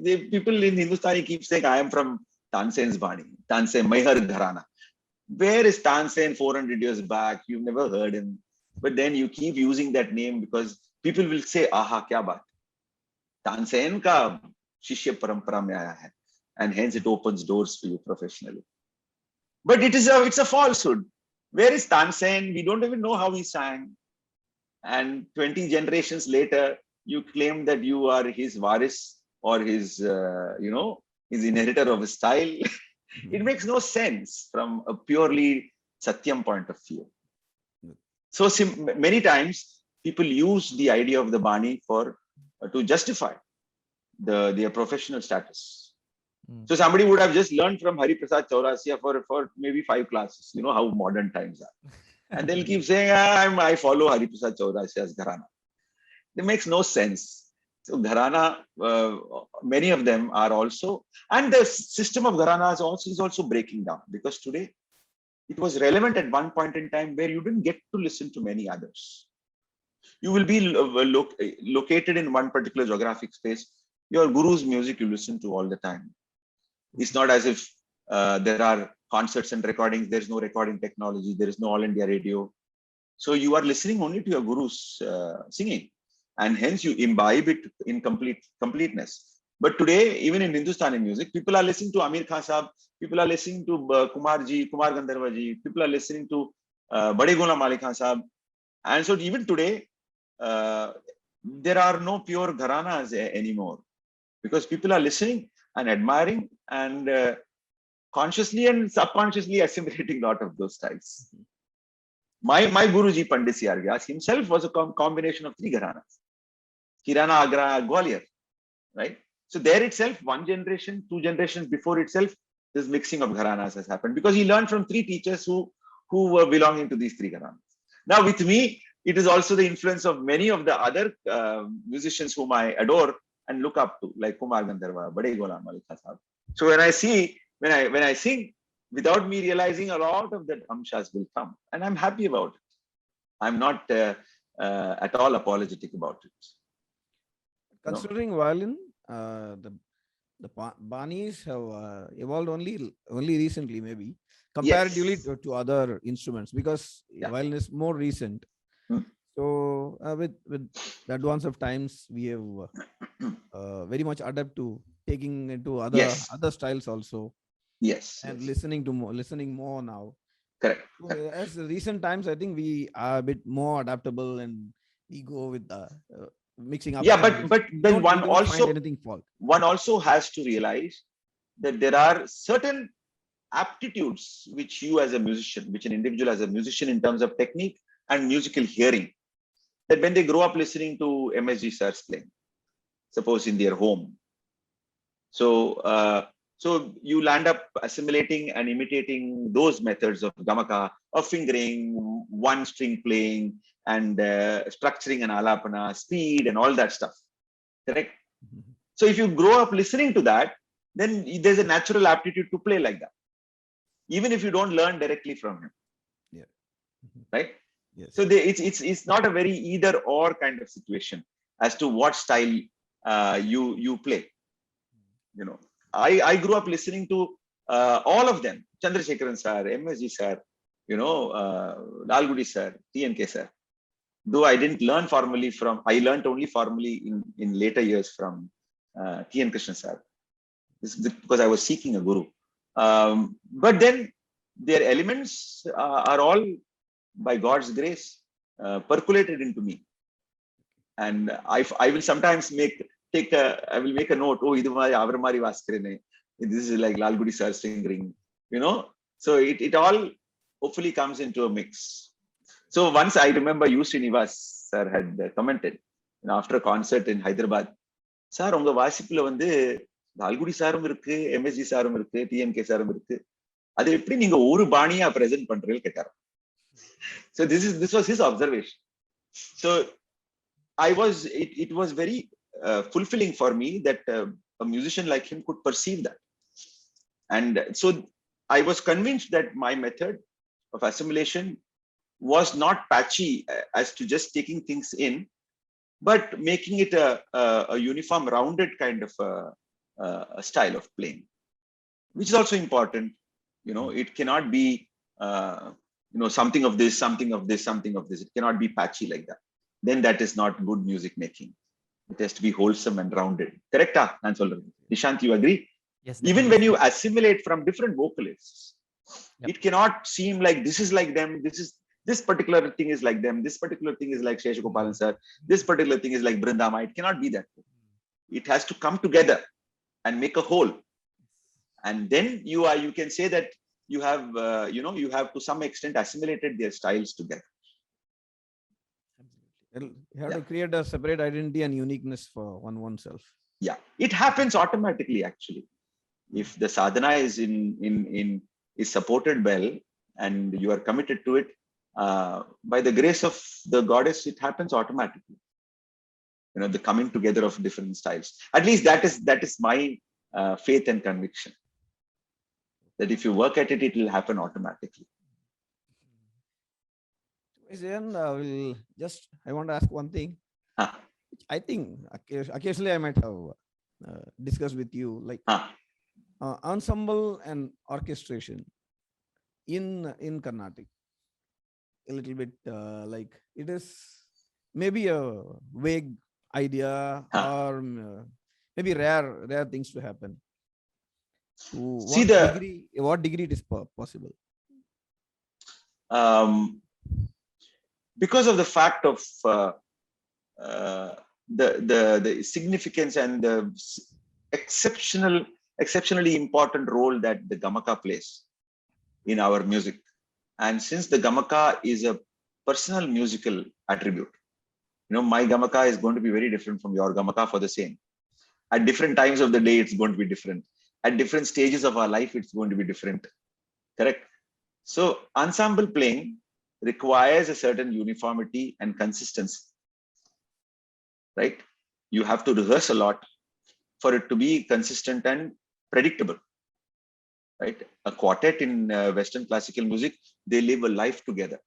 People in Hindustani keep saying I am from Tansen's Bani, Tansen Maihar Gharana. Where is Tansen 400 years back? You've never heard him. But then you keep using that name because people will say, aha, kya baat. Tansen ka shishya parampara mein aaya hai. And hence it opens doors for you professionally. But it's a falsehood. Where is Tansen? We don't even know how he sang. And 20 generations later, you claim that you are his waris or his, his inheritor of his style. It makes no sense from a purely Satyam point of view. So many times people use the idea of the Bani to justify their professional status. So somebody would have just learned from Hari Prasad Chaurasia for maybe 5 classes. You know how modern times are. And they'll keep saying, I follow Hari Prasad Chaurasia's Gharana. It makes no sense. So Gharana, many of them are also, and the system of Gharana is also breaking down because today it was relevant at one point in time where you didn't get to listen to many others. You will be located in one particular geographic space. Your guru's music you listen to all the time. It's not as if there are concerts and recordings. There's no recording technology. There is no All India radio. So you are listening only to your guru's singing. And hence you imbibe it in completeness. But today, even in Hindustani music, people are listening to Amir Khan Sahab, people are listening to Kumar Gandharva ji, people are listening to Bade Ghulam Ali Khan Sahab. And so even today, there are no pure gharanas anymore because people are listening and admiring and consciously and subconsciously assimilating a lot of those styles. My Guruji Pandit C.R. Vyas himself was a combination of 3 gharanas. Kirana, Agra, Gwalior, right? So there itself, 1 generation, 2 generations before itself, this mixing of gharanas has happened because he learned from 3 teachers who were belonging to these 3 gharanas. Now with me, it is also the influence of many of the other musicians whom I adore and look up to, like Kumar Gandharva, Bade Ghulam Ali Khan Sahab. So when I sing, without me realizing, a lot of that amshas will come, and I'm happy about it. I'm not at all apologetic about it. Considering violin, the Banis have evolved only recently, maybe comparatively to other instruments, because violin is more recent. So with the advance of times, we have very much adapt to taking into other styles also. Yes. And listening more now. Correct. So, as recent times, I think we are a bit more adaptable and we go with the mixing up. Yeah, but then one also has to realize that there are certain aptitudes which you as a musician, which an individual as a musician in terms of technique and musical hearing, that when they grow up listening to MSG Sir's playing, suppose in their home. So you land up assimilating and imitating those methods of gamaka, of fingering, one string playing, and structuring an alapana, speed, and all that stuff. Correct? So if you grow up listening to that, then there's a natural aptitude to play like that, even if you don't learn directly from him. Yeah. Right? Yes. So it's not a very either or kind of situation as to what style you play. You know, I grew up listening to all of them: Chandrasekharan sir, MSG sir, you know, Lalgudi sir, TNK sir. Though I didn't learn formally from, I learned only formally in later years from T.N. Krishnan sir. This is because I was seeking a guru. But then their elements are all, by God's grace, percolated into me. And I will sometimes I will make a note, oh, idu mari avar mari vaskrene. This is like Lalgudi sir singing, you know. So it all hopefully comes into a mix. So once I remember U. Srinivas sir had commented, you know, after a concert in Hyderabad, sir, unga vaasipula vandu Lalgudi sarum irukku, MSG sarum irukku, TNK sarum irukku. அது எப்படி நீங்க ஒரு பாணியா present பண்றீங்க கேட்டார். So this was his observation. So it was very fulfilling for me that a musician like him could perceive that. And so I was convinced that my method of assimilation was not patchy as to just taking things in, but making it a uniform, rounded kind of a style of playing, which is also important. You know, it cannot be, you know, something of this, something of this, something of this. It cannot be patchy like that. Then that is not good music making. It has to be wholesome and rounded. Correct? Nishant, you agree? Yes. Even when you assimilate from different vocalists, Yep. it cannot seem like this is like them, this particular thing is like them, this particular thing is like Sheshagopalan sir, this particular thing is like Brindama. It cannot be that way. It has to come together and make a whole. And then you can say that you have, you know, you have to some extent assimilated their styles together. You have to create a separate identity and uniqueness for oneself. Yeah, it happens automatically actually. If the sadhana is is supported well and you are committed to it, by the grace of the goddess, it happens automatically. You know, the coming together of different styles. At least that is my faith and conviction. That if you work at it, it will happen automatically. Then I want to ask one thing. I think occasionally I might have discussed with you, like ensemble and orchestration in Carnatic. A little bit like it is maybe a vague idea or maybe rare things to happen. To what degree it is possible? Because of the fact of the significance and the exceptionally important role that the gamaka plays in our music. And since the gamaka is a personal musical attribute, you know, my gamaka is going to be very different from your gamaka for the same. At different times of the day, it's going to be different. At different stages of our life, it's going to be different. Correct? So ensemble playing requires a certain uniformity and consistency. Right? You have to rehearse a lot for it to be consistent and predictable. Right? A quartet in Western classical music, they live a life together.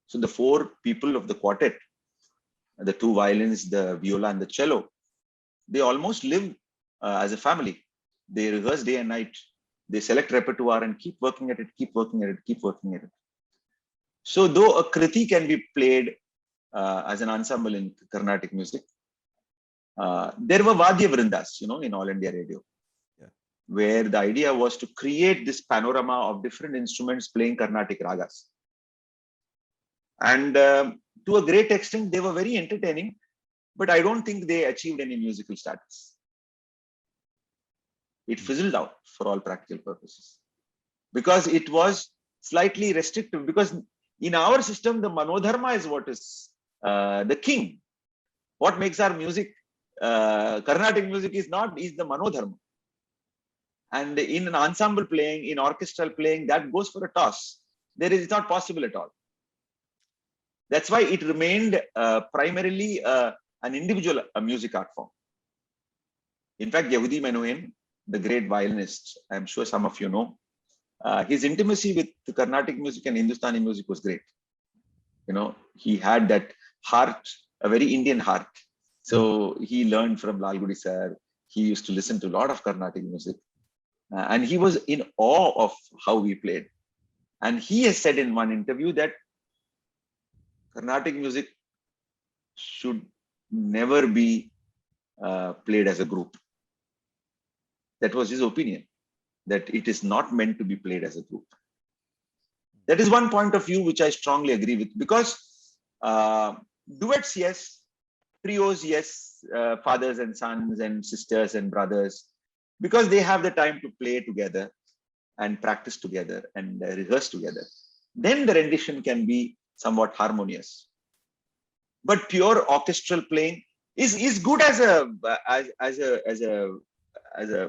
So the four people of the quartet, the two violins, the viola and the cello, they almost live as a family. They rehearse day and night. They select repertoire and keep working at it, keep working at it, keep working at it. So though a kriti can be played as an ensemble in Carnatic music, there were Vadya Vrindas, you know, in All India Radio, where the idea was to create this panorama of different instruments playing Carnatic ragas. And to a great extent, they were very entertaining, but I don't think they achieved any musical status. It fizzled out for all practical purposes because it was slightly restrictive. Because in our system, the Manodharma is what is the king. What makes our music, Carnatic music, is the Manodharma. And in an ensemble playing, in orchestral playing, that goes for a toss. It's not possible at all. That's why it remained primarily an individual music art form. In fact, Yehudi Menuhin, the great violinist, I'm sure some of you know, his intimacy with Carnatic music and Hindustani music was great. He had that heart, a very Indian heart. So he learned from Lalgudi sir. He used to listen to a lot of Carnatic music. And he was in awe of how we played. And he has said in one interview that Carnatic music should never be played as a group. That was his opinion, that it is not meant to be played as a group. That is one point of view which I strongly agree with, because duets, yes, trios, yes, fathers and sons and sisters and brothers, because they have the time to play together and practice together and rehearse together. Then the rendition can be somewhat harmonious. But pure orchestral playing is good as a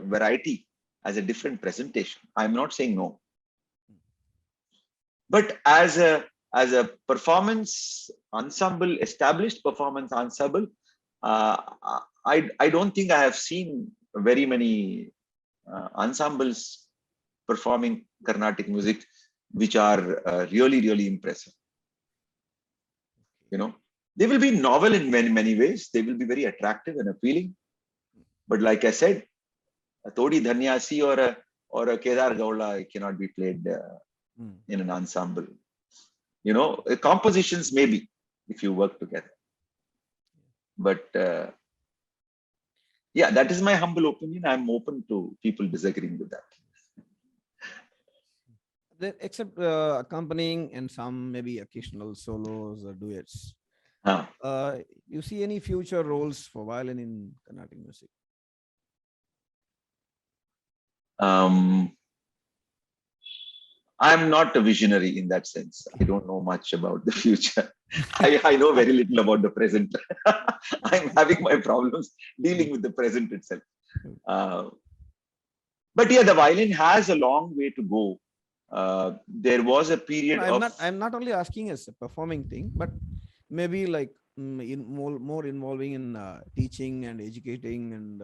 variety, as a different presentation. I'm not saying no. But as a performance ensemble, established performance ensemble, I don't think I have seen very many ensembles performing Carnatic music which are really impressive. They will be novel in many ways. They will be very attractive and appealing. But like I said, a Todi Dhanyasi or a Kedar Gaula cannot be played in an ensemble. Compositions maybe, if you work together. But yeah, that is my humble opinion. I'm open to people disagreeing with that. Except accompanying and some maybe occasional solos or duets. You see any future roles for violin in Carnatic music? I'm not a visionary in that sense. I don't know much about the future. I know very little about the present. I'm having my problems dealing with the present itself. But yeah, the violin has a long way to go. There was a period I'm not only asking as a performing thing, but maybe like more involving in teaching and educating and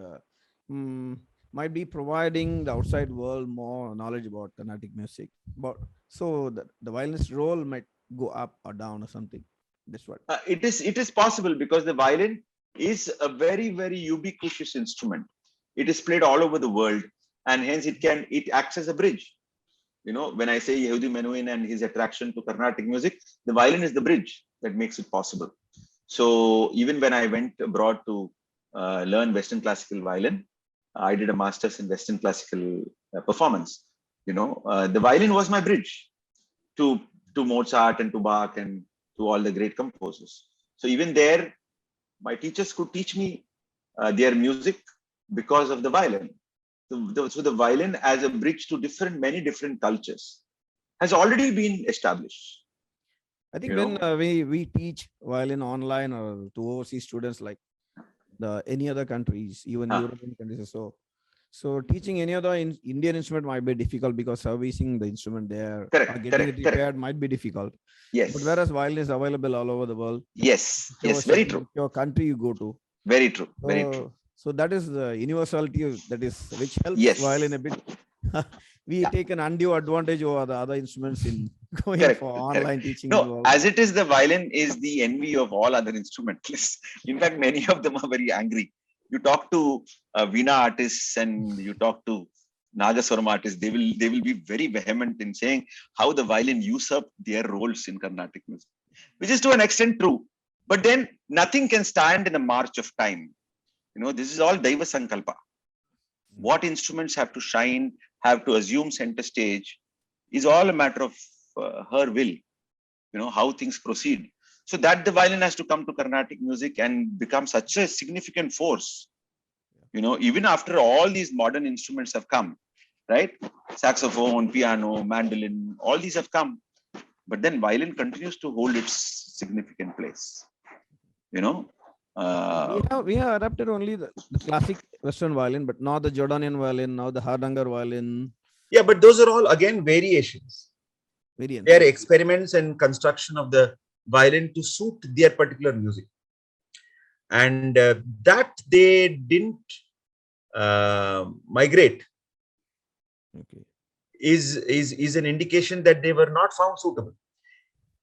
might be providing the outside world more knowledge about Carnatic music. But so the violinist role might go up or down or something. That's what it is possible, because the violin is a very ubiquitous instrument. It is played all over the world, and hence it acts as a bridge. When I say Yehudi Menuhin and his attraction to Carnatic music, the violin is the bridge that makes it possible. So even when I went abroad to learn Western classical violin, I did a master's in Western classical performance. The violin was my bridge to Mozart and to Bach and to all the great composers. So even there, my teachers could teach me their music because of the violin. So the violin as a bridge to many different cultures has already been established. I think when we teach violin online or to overseas students, like any other countries, even European countries, so teaching any other Indian instrument might be difficult because servicing the instrument there, getting it repaired might be difficult. Yes. But whereas violin is available all over the world. Yes. Yes. Very true. Your country you go to. Very true. Very true. So that is the universality which helps violin a bit. We take an undue advantage over the other instruments in going for online teaching. No, as it is, the violin is the envy of all other instrumentalists. In fact, many of them are very angry. You talk to Veena artists and you talk to Nagaswaram artists, they will be very vehement in saying how the violin usurped their roles in Carnatic music, which is to an extent true. But then nothing can stand in a march of time. This is all Daiva Sankalpa. What instruments have to shine, have to assume center stage, is all a matter of her will, how things proceed. So that the violin has to come to Carnatic music and become such a significant force. Even after all these modern instruments have come, right? Saxophone, piano, mandolin, all these have come. But then violin continues to hold its significant place. We have adapted only the classic Western violin, but not the Jordanian violin, now the Hardanger violin. Yeah, but those are all again variations. They are experiments and construction of the violin to suit their particular music, and that they didn't migrate. Okay. Is an indication that they were not found suitable.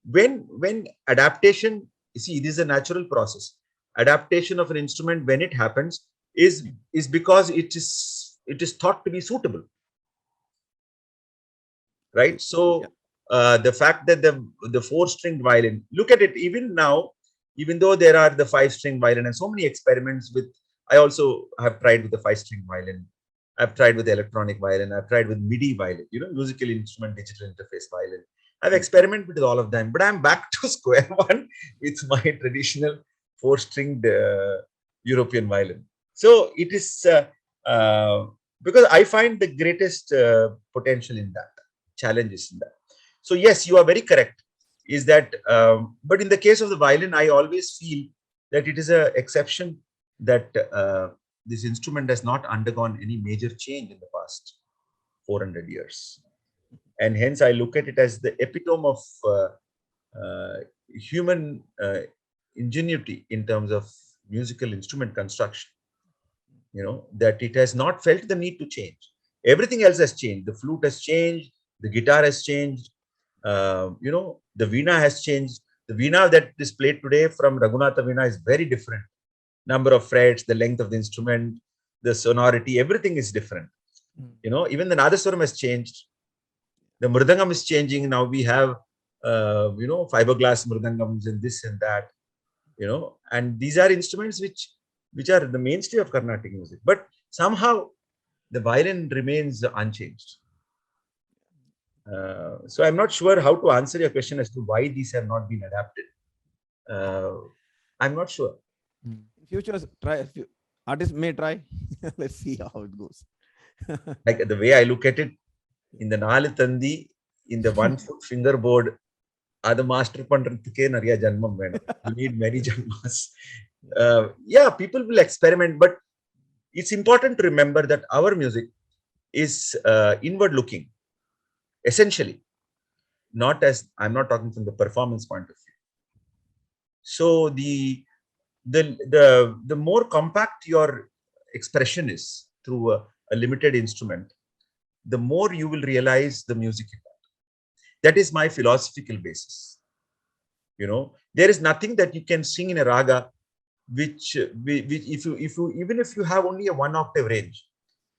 when adaptation, you see, it is a natural process. Adaptation of an instrument, when it happens, is because it is thought to be suitable, right? So the fact that the 4-string violin, look at it, even now, even though there are the 5-string violin and so many experiments with, I also have tried with the 5-string violin, I've tried with electronic violin, I've tried with MIDI violin, musical instrument digital interface violin. I've experimented with all of them, but I'm back to square one with my traditional 4-stringed European violin. So it is because I find the greatest potential in that, challenges in that. So yes, you are very correct. Is that, but in the case of the violin, I always feel that it is an exception that this instrument has not undergone any major change in the past 400 years. And hence I look at it as the epitome of human ingenuity in terms of musical instrument construction. That it has not felt the need to change. Everything else has changed. The flute has changed. The guitar has changed. The veena has changed. The veena that is played today from Raghunatha veena is very different. Number of frets, the length of the instrument, the sonority, everything is different. Even the nadaswaram has changed. The mridangam is changing. Now we have, fiberglass mridangams and this and that, and these are instruments which are the mainstay of Carnatic music. But somehow the violin remains unchanged. So I'm not sure how to answer your question as to why these have not been adapted. I'm not sure. In future, artists may try. Let's see how it goes. Like the way I look at it, in the Nalu Tandi, in the 1-foot fingerboard, the master pandrathuke nariya janmam venum. You need many janmas. Yeah, people will experiment, but it's important to remember that our music is inward looking, essentially, not as, I'm not talking from the performance point of view. So the more compact your expression is through a limited instrument, the more you will realize the music in that. That is my philosophical basis. There is nothing that you can sing in a raga which if you even if you have only a 1-octave range,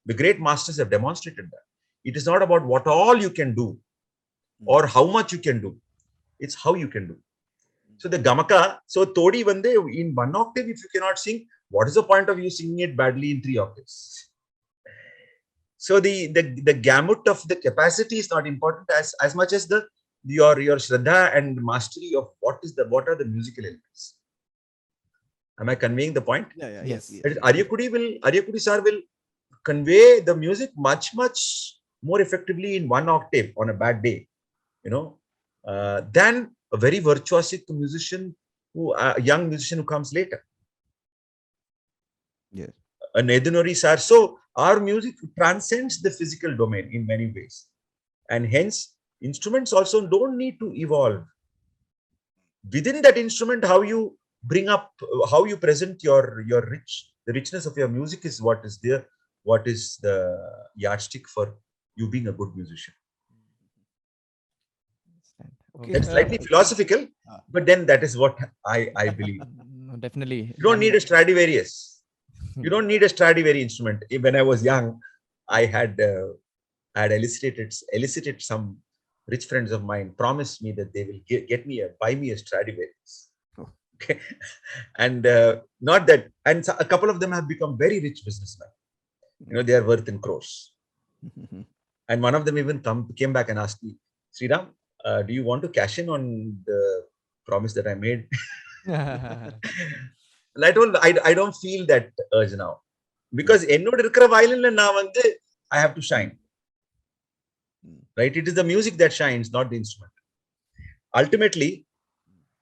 the great masters have demonstrated that. It is not about what all you can do or how much you can do. It's how you can do. So the gamaka, so todi vande in 1 octave, if you cannot sing, what is the point of you singing it badly in 3 octaves? So the gamut of the capacity is not important as much as your shraddha and mastery of what are the musical elements. Am I conveying the point? Yeah. Yes. Aryakudi sir will convey the music much more effectively in 1 octave on a bad day, than a very virtuosic musician a young musician who comes later. Yes. A Nedunori sir. So our music transcends the physical domain in many ways, and hence instruments also don't need to evolve. Within that instrument, how you bring up, how you present the richness of your music is what is there. What is the yardstick for you being a good musician? Okay. That's slightly philosophical, but then that is what I believe. No, definitely. You don't need a Stradivarius. You don't need a Stradivari instrument. When I was young, I had elicited some rich friends of mine promised me that they will buy me a Stradivarius. Okay, and not that, and a couple of them have become very rich businessmen. They are worth in crores. And one of them even came back and asked me, Sriram, do you want to cash in on the promise that I made? And I don't feel that urge now, because I have to shine. Right? It is the music that shines, not the instrument. Ultimately,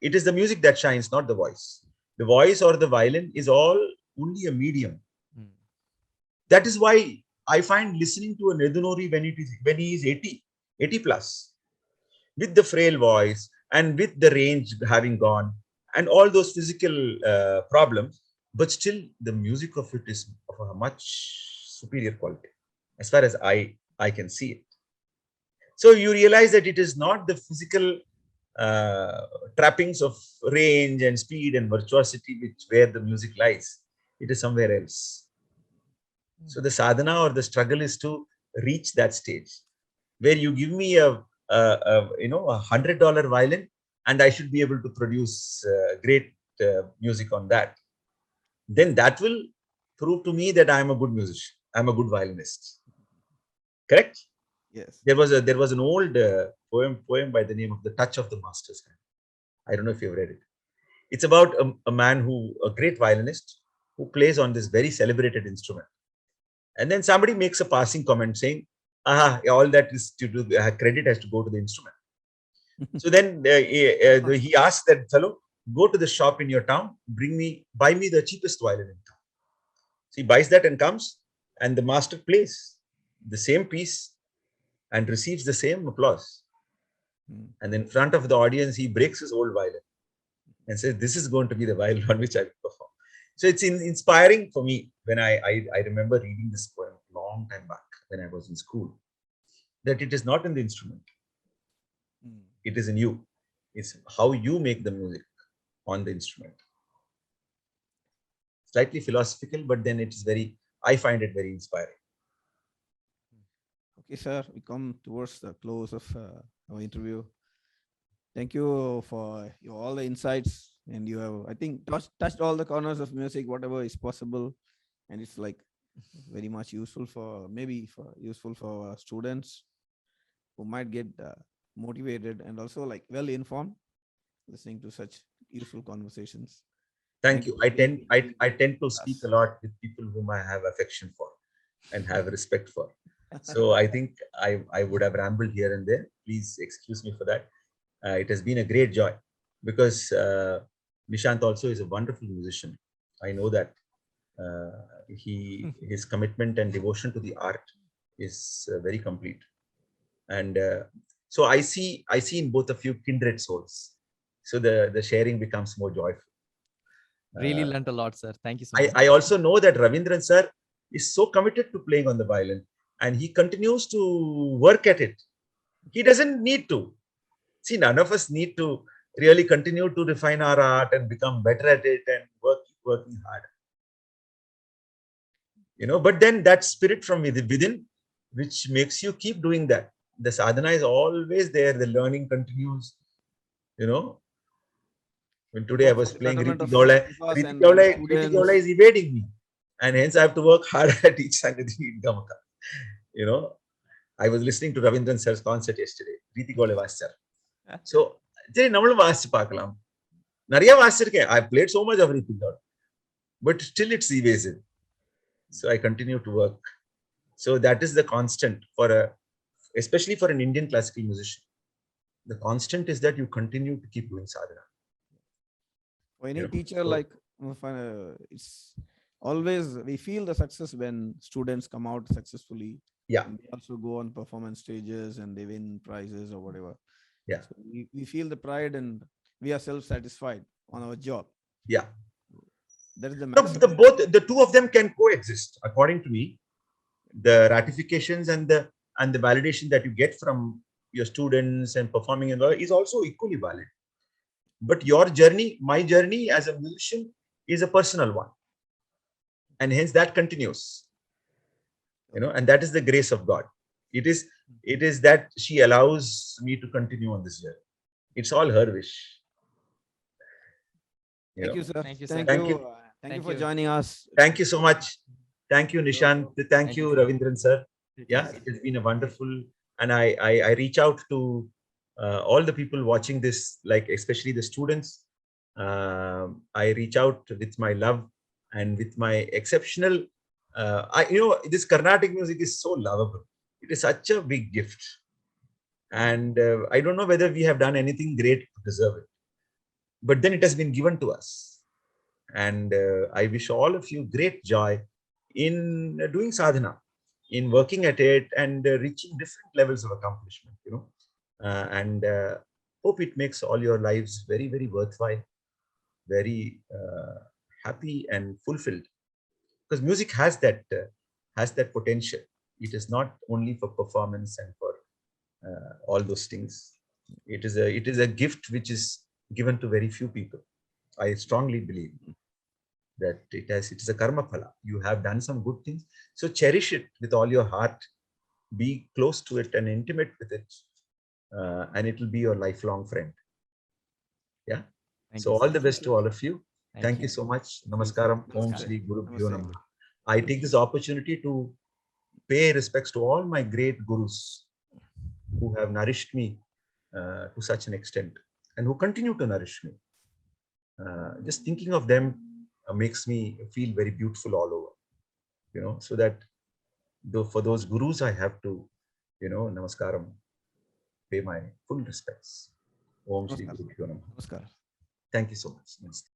it is the music that shines, not the voice. The voice or the violin is all only a medium. That is why I find listening to a Nedunori when he is 80 plus, with the frail voice and with the range having gone and all those physical problems, but still the music of it is of a much superior quality as far as I can see it. So you realize that it is not the physical trappings of range and speed and virtuosity, which where the music lies. It is somewhere else. So the sadhana or the struggle is to reach that stage where you give me $100 violin and I should be able to produce great music on that. Then that will prove to me that I am a good musician. I'm a good violinist. Correct? Yes. There was an old poem by the name of The Touch of the Master's Hand. I don't know if you've read it. It's about a man a great violinist who plays on this very celebrated instrument. And then somebody makes a passing comment saying, all that is to do, credit has to go to the instrument. So then he asks that fellow, go to the shop in your town, buy me the cheapest violin in town. So he buys that and comes, and the master plays the same piece and receives the same applause. And in front of the audience, he breaks his old violin and says, this is going to be the violin on which I will perform. So it's inspiring for me when I remember reading this poem a long time back when I was in school, that it is not in the instrument. It is in you. It's how you make the music on the instrument. Slightly philosophical, but then I find it very inspiring. Okay, sir, we come towards the close of our interview. Thank you for all the insights, and you have, I think, touched all the corners of music, whatever is possible, and it's like very much useful for students who might get motivated and also like well informed listening to such useful conversations. Thank you. I tend to speak a lot with people whom I have affection for and have respect for. So I think I would have rambled here and there. Please excuse me for that. It has been a great joy because Nishant also is a wonderful musician. I know that his commitment and devotion to the art is very complete. And so I see in both of you kindred souls. So the sharing becomes more joyful. Really learned a lot, sir. Thank you so much. I also know that Ravindran sir is so committed to playing on the violin and he continues to work at it. He doesn't need to. See, none of us need to really continue to refine our art and become better at it and working hard. But then that spirit from within, which makes you keep doing that. The sadhana is always there. The learning continues. When today I was playing Riti Gaula is evading me. And hence I have to work hard at each Sangadhi in Gamaka. I was listening to Ravindran sir's concert yesterday. Riti Gaula Vasar. So, I played so much of Riti Gaula. But still it's evasive. So I continue to work. So that is the constant especially for an Indian classical musician. The constant is that you continue to keep doing sadhana. For any teacher, like it's always we feel the success when students come out successfully. Yeah. And they also go on performance stages and they win prizes or whatever. Yeah. So we feel the pride and we are self-satisfied on our job. Yeah. That is the two of them can coexist, according to me. The ratifications and the validation that you get from your students and performing is also equally valid. But my journey as a musician is a personal one. And hence that continues. And that is the grace of God. It is that she allows me to continue on this journey. It's all her wish. Thank you, sir. Thank you, sir. Thank you for joining us. Thank you so much. Thank you, Nishant. Thank you, Ravindran sir. Yeah, it has been a wonderful, and I reach out to all the people watching this, like especially the students. I reach out with my love and with my exceptional. This Carnatic music is so lovable. It is such a big gift, and I don't know whether we have done anything great to deserve it, but then it has been given to us, and I wish all of you great joy in doing sadhana, in working at it, and reaching different levels of accomplishment. And hope it makes all your lives very, very worthwhile, very happy and fulfilled. Because music has that potential. It is not only for performance and for all those things. It is a gift which is given to very few people. I strongly believe that it is a karma phala. You have done some good things, so cherish it with all your heart. Be close to it and intimate with it, and it will be your lifelong friend. Yeah. Thank So you, all sir. the best to all of you. Thank you. you so much. Namaskaram. Om Namaste. Shri Guru Bhyo Namaste. Namaha. I take this opportunity to pay respects to all my great gurus who have nourished me to such an extent and who continue to nourish me. Just thinking of them makes me feel very beautiful all over. So that for those gurus, I have to, namaskaram, pay my full respects. Om Shri Namaskar. Guru Bhyo Namaha. Namaskar. Thank you so much. Namaste.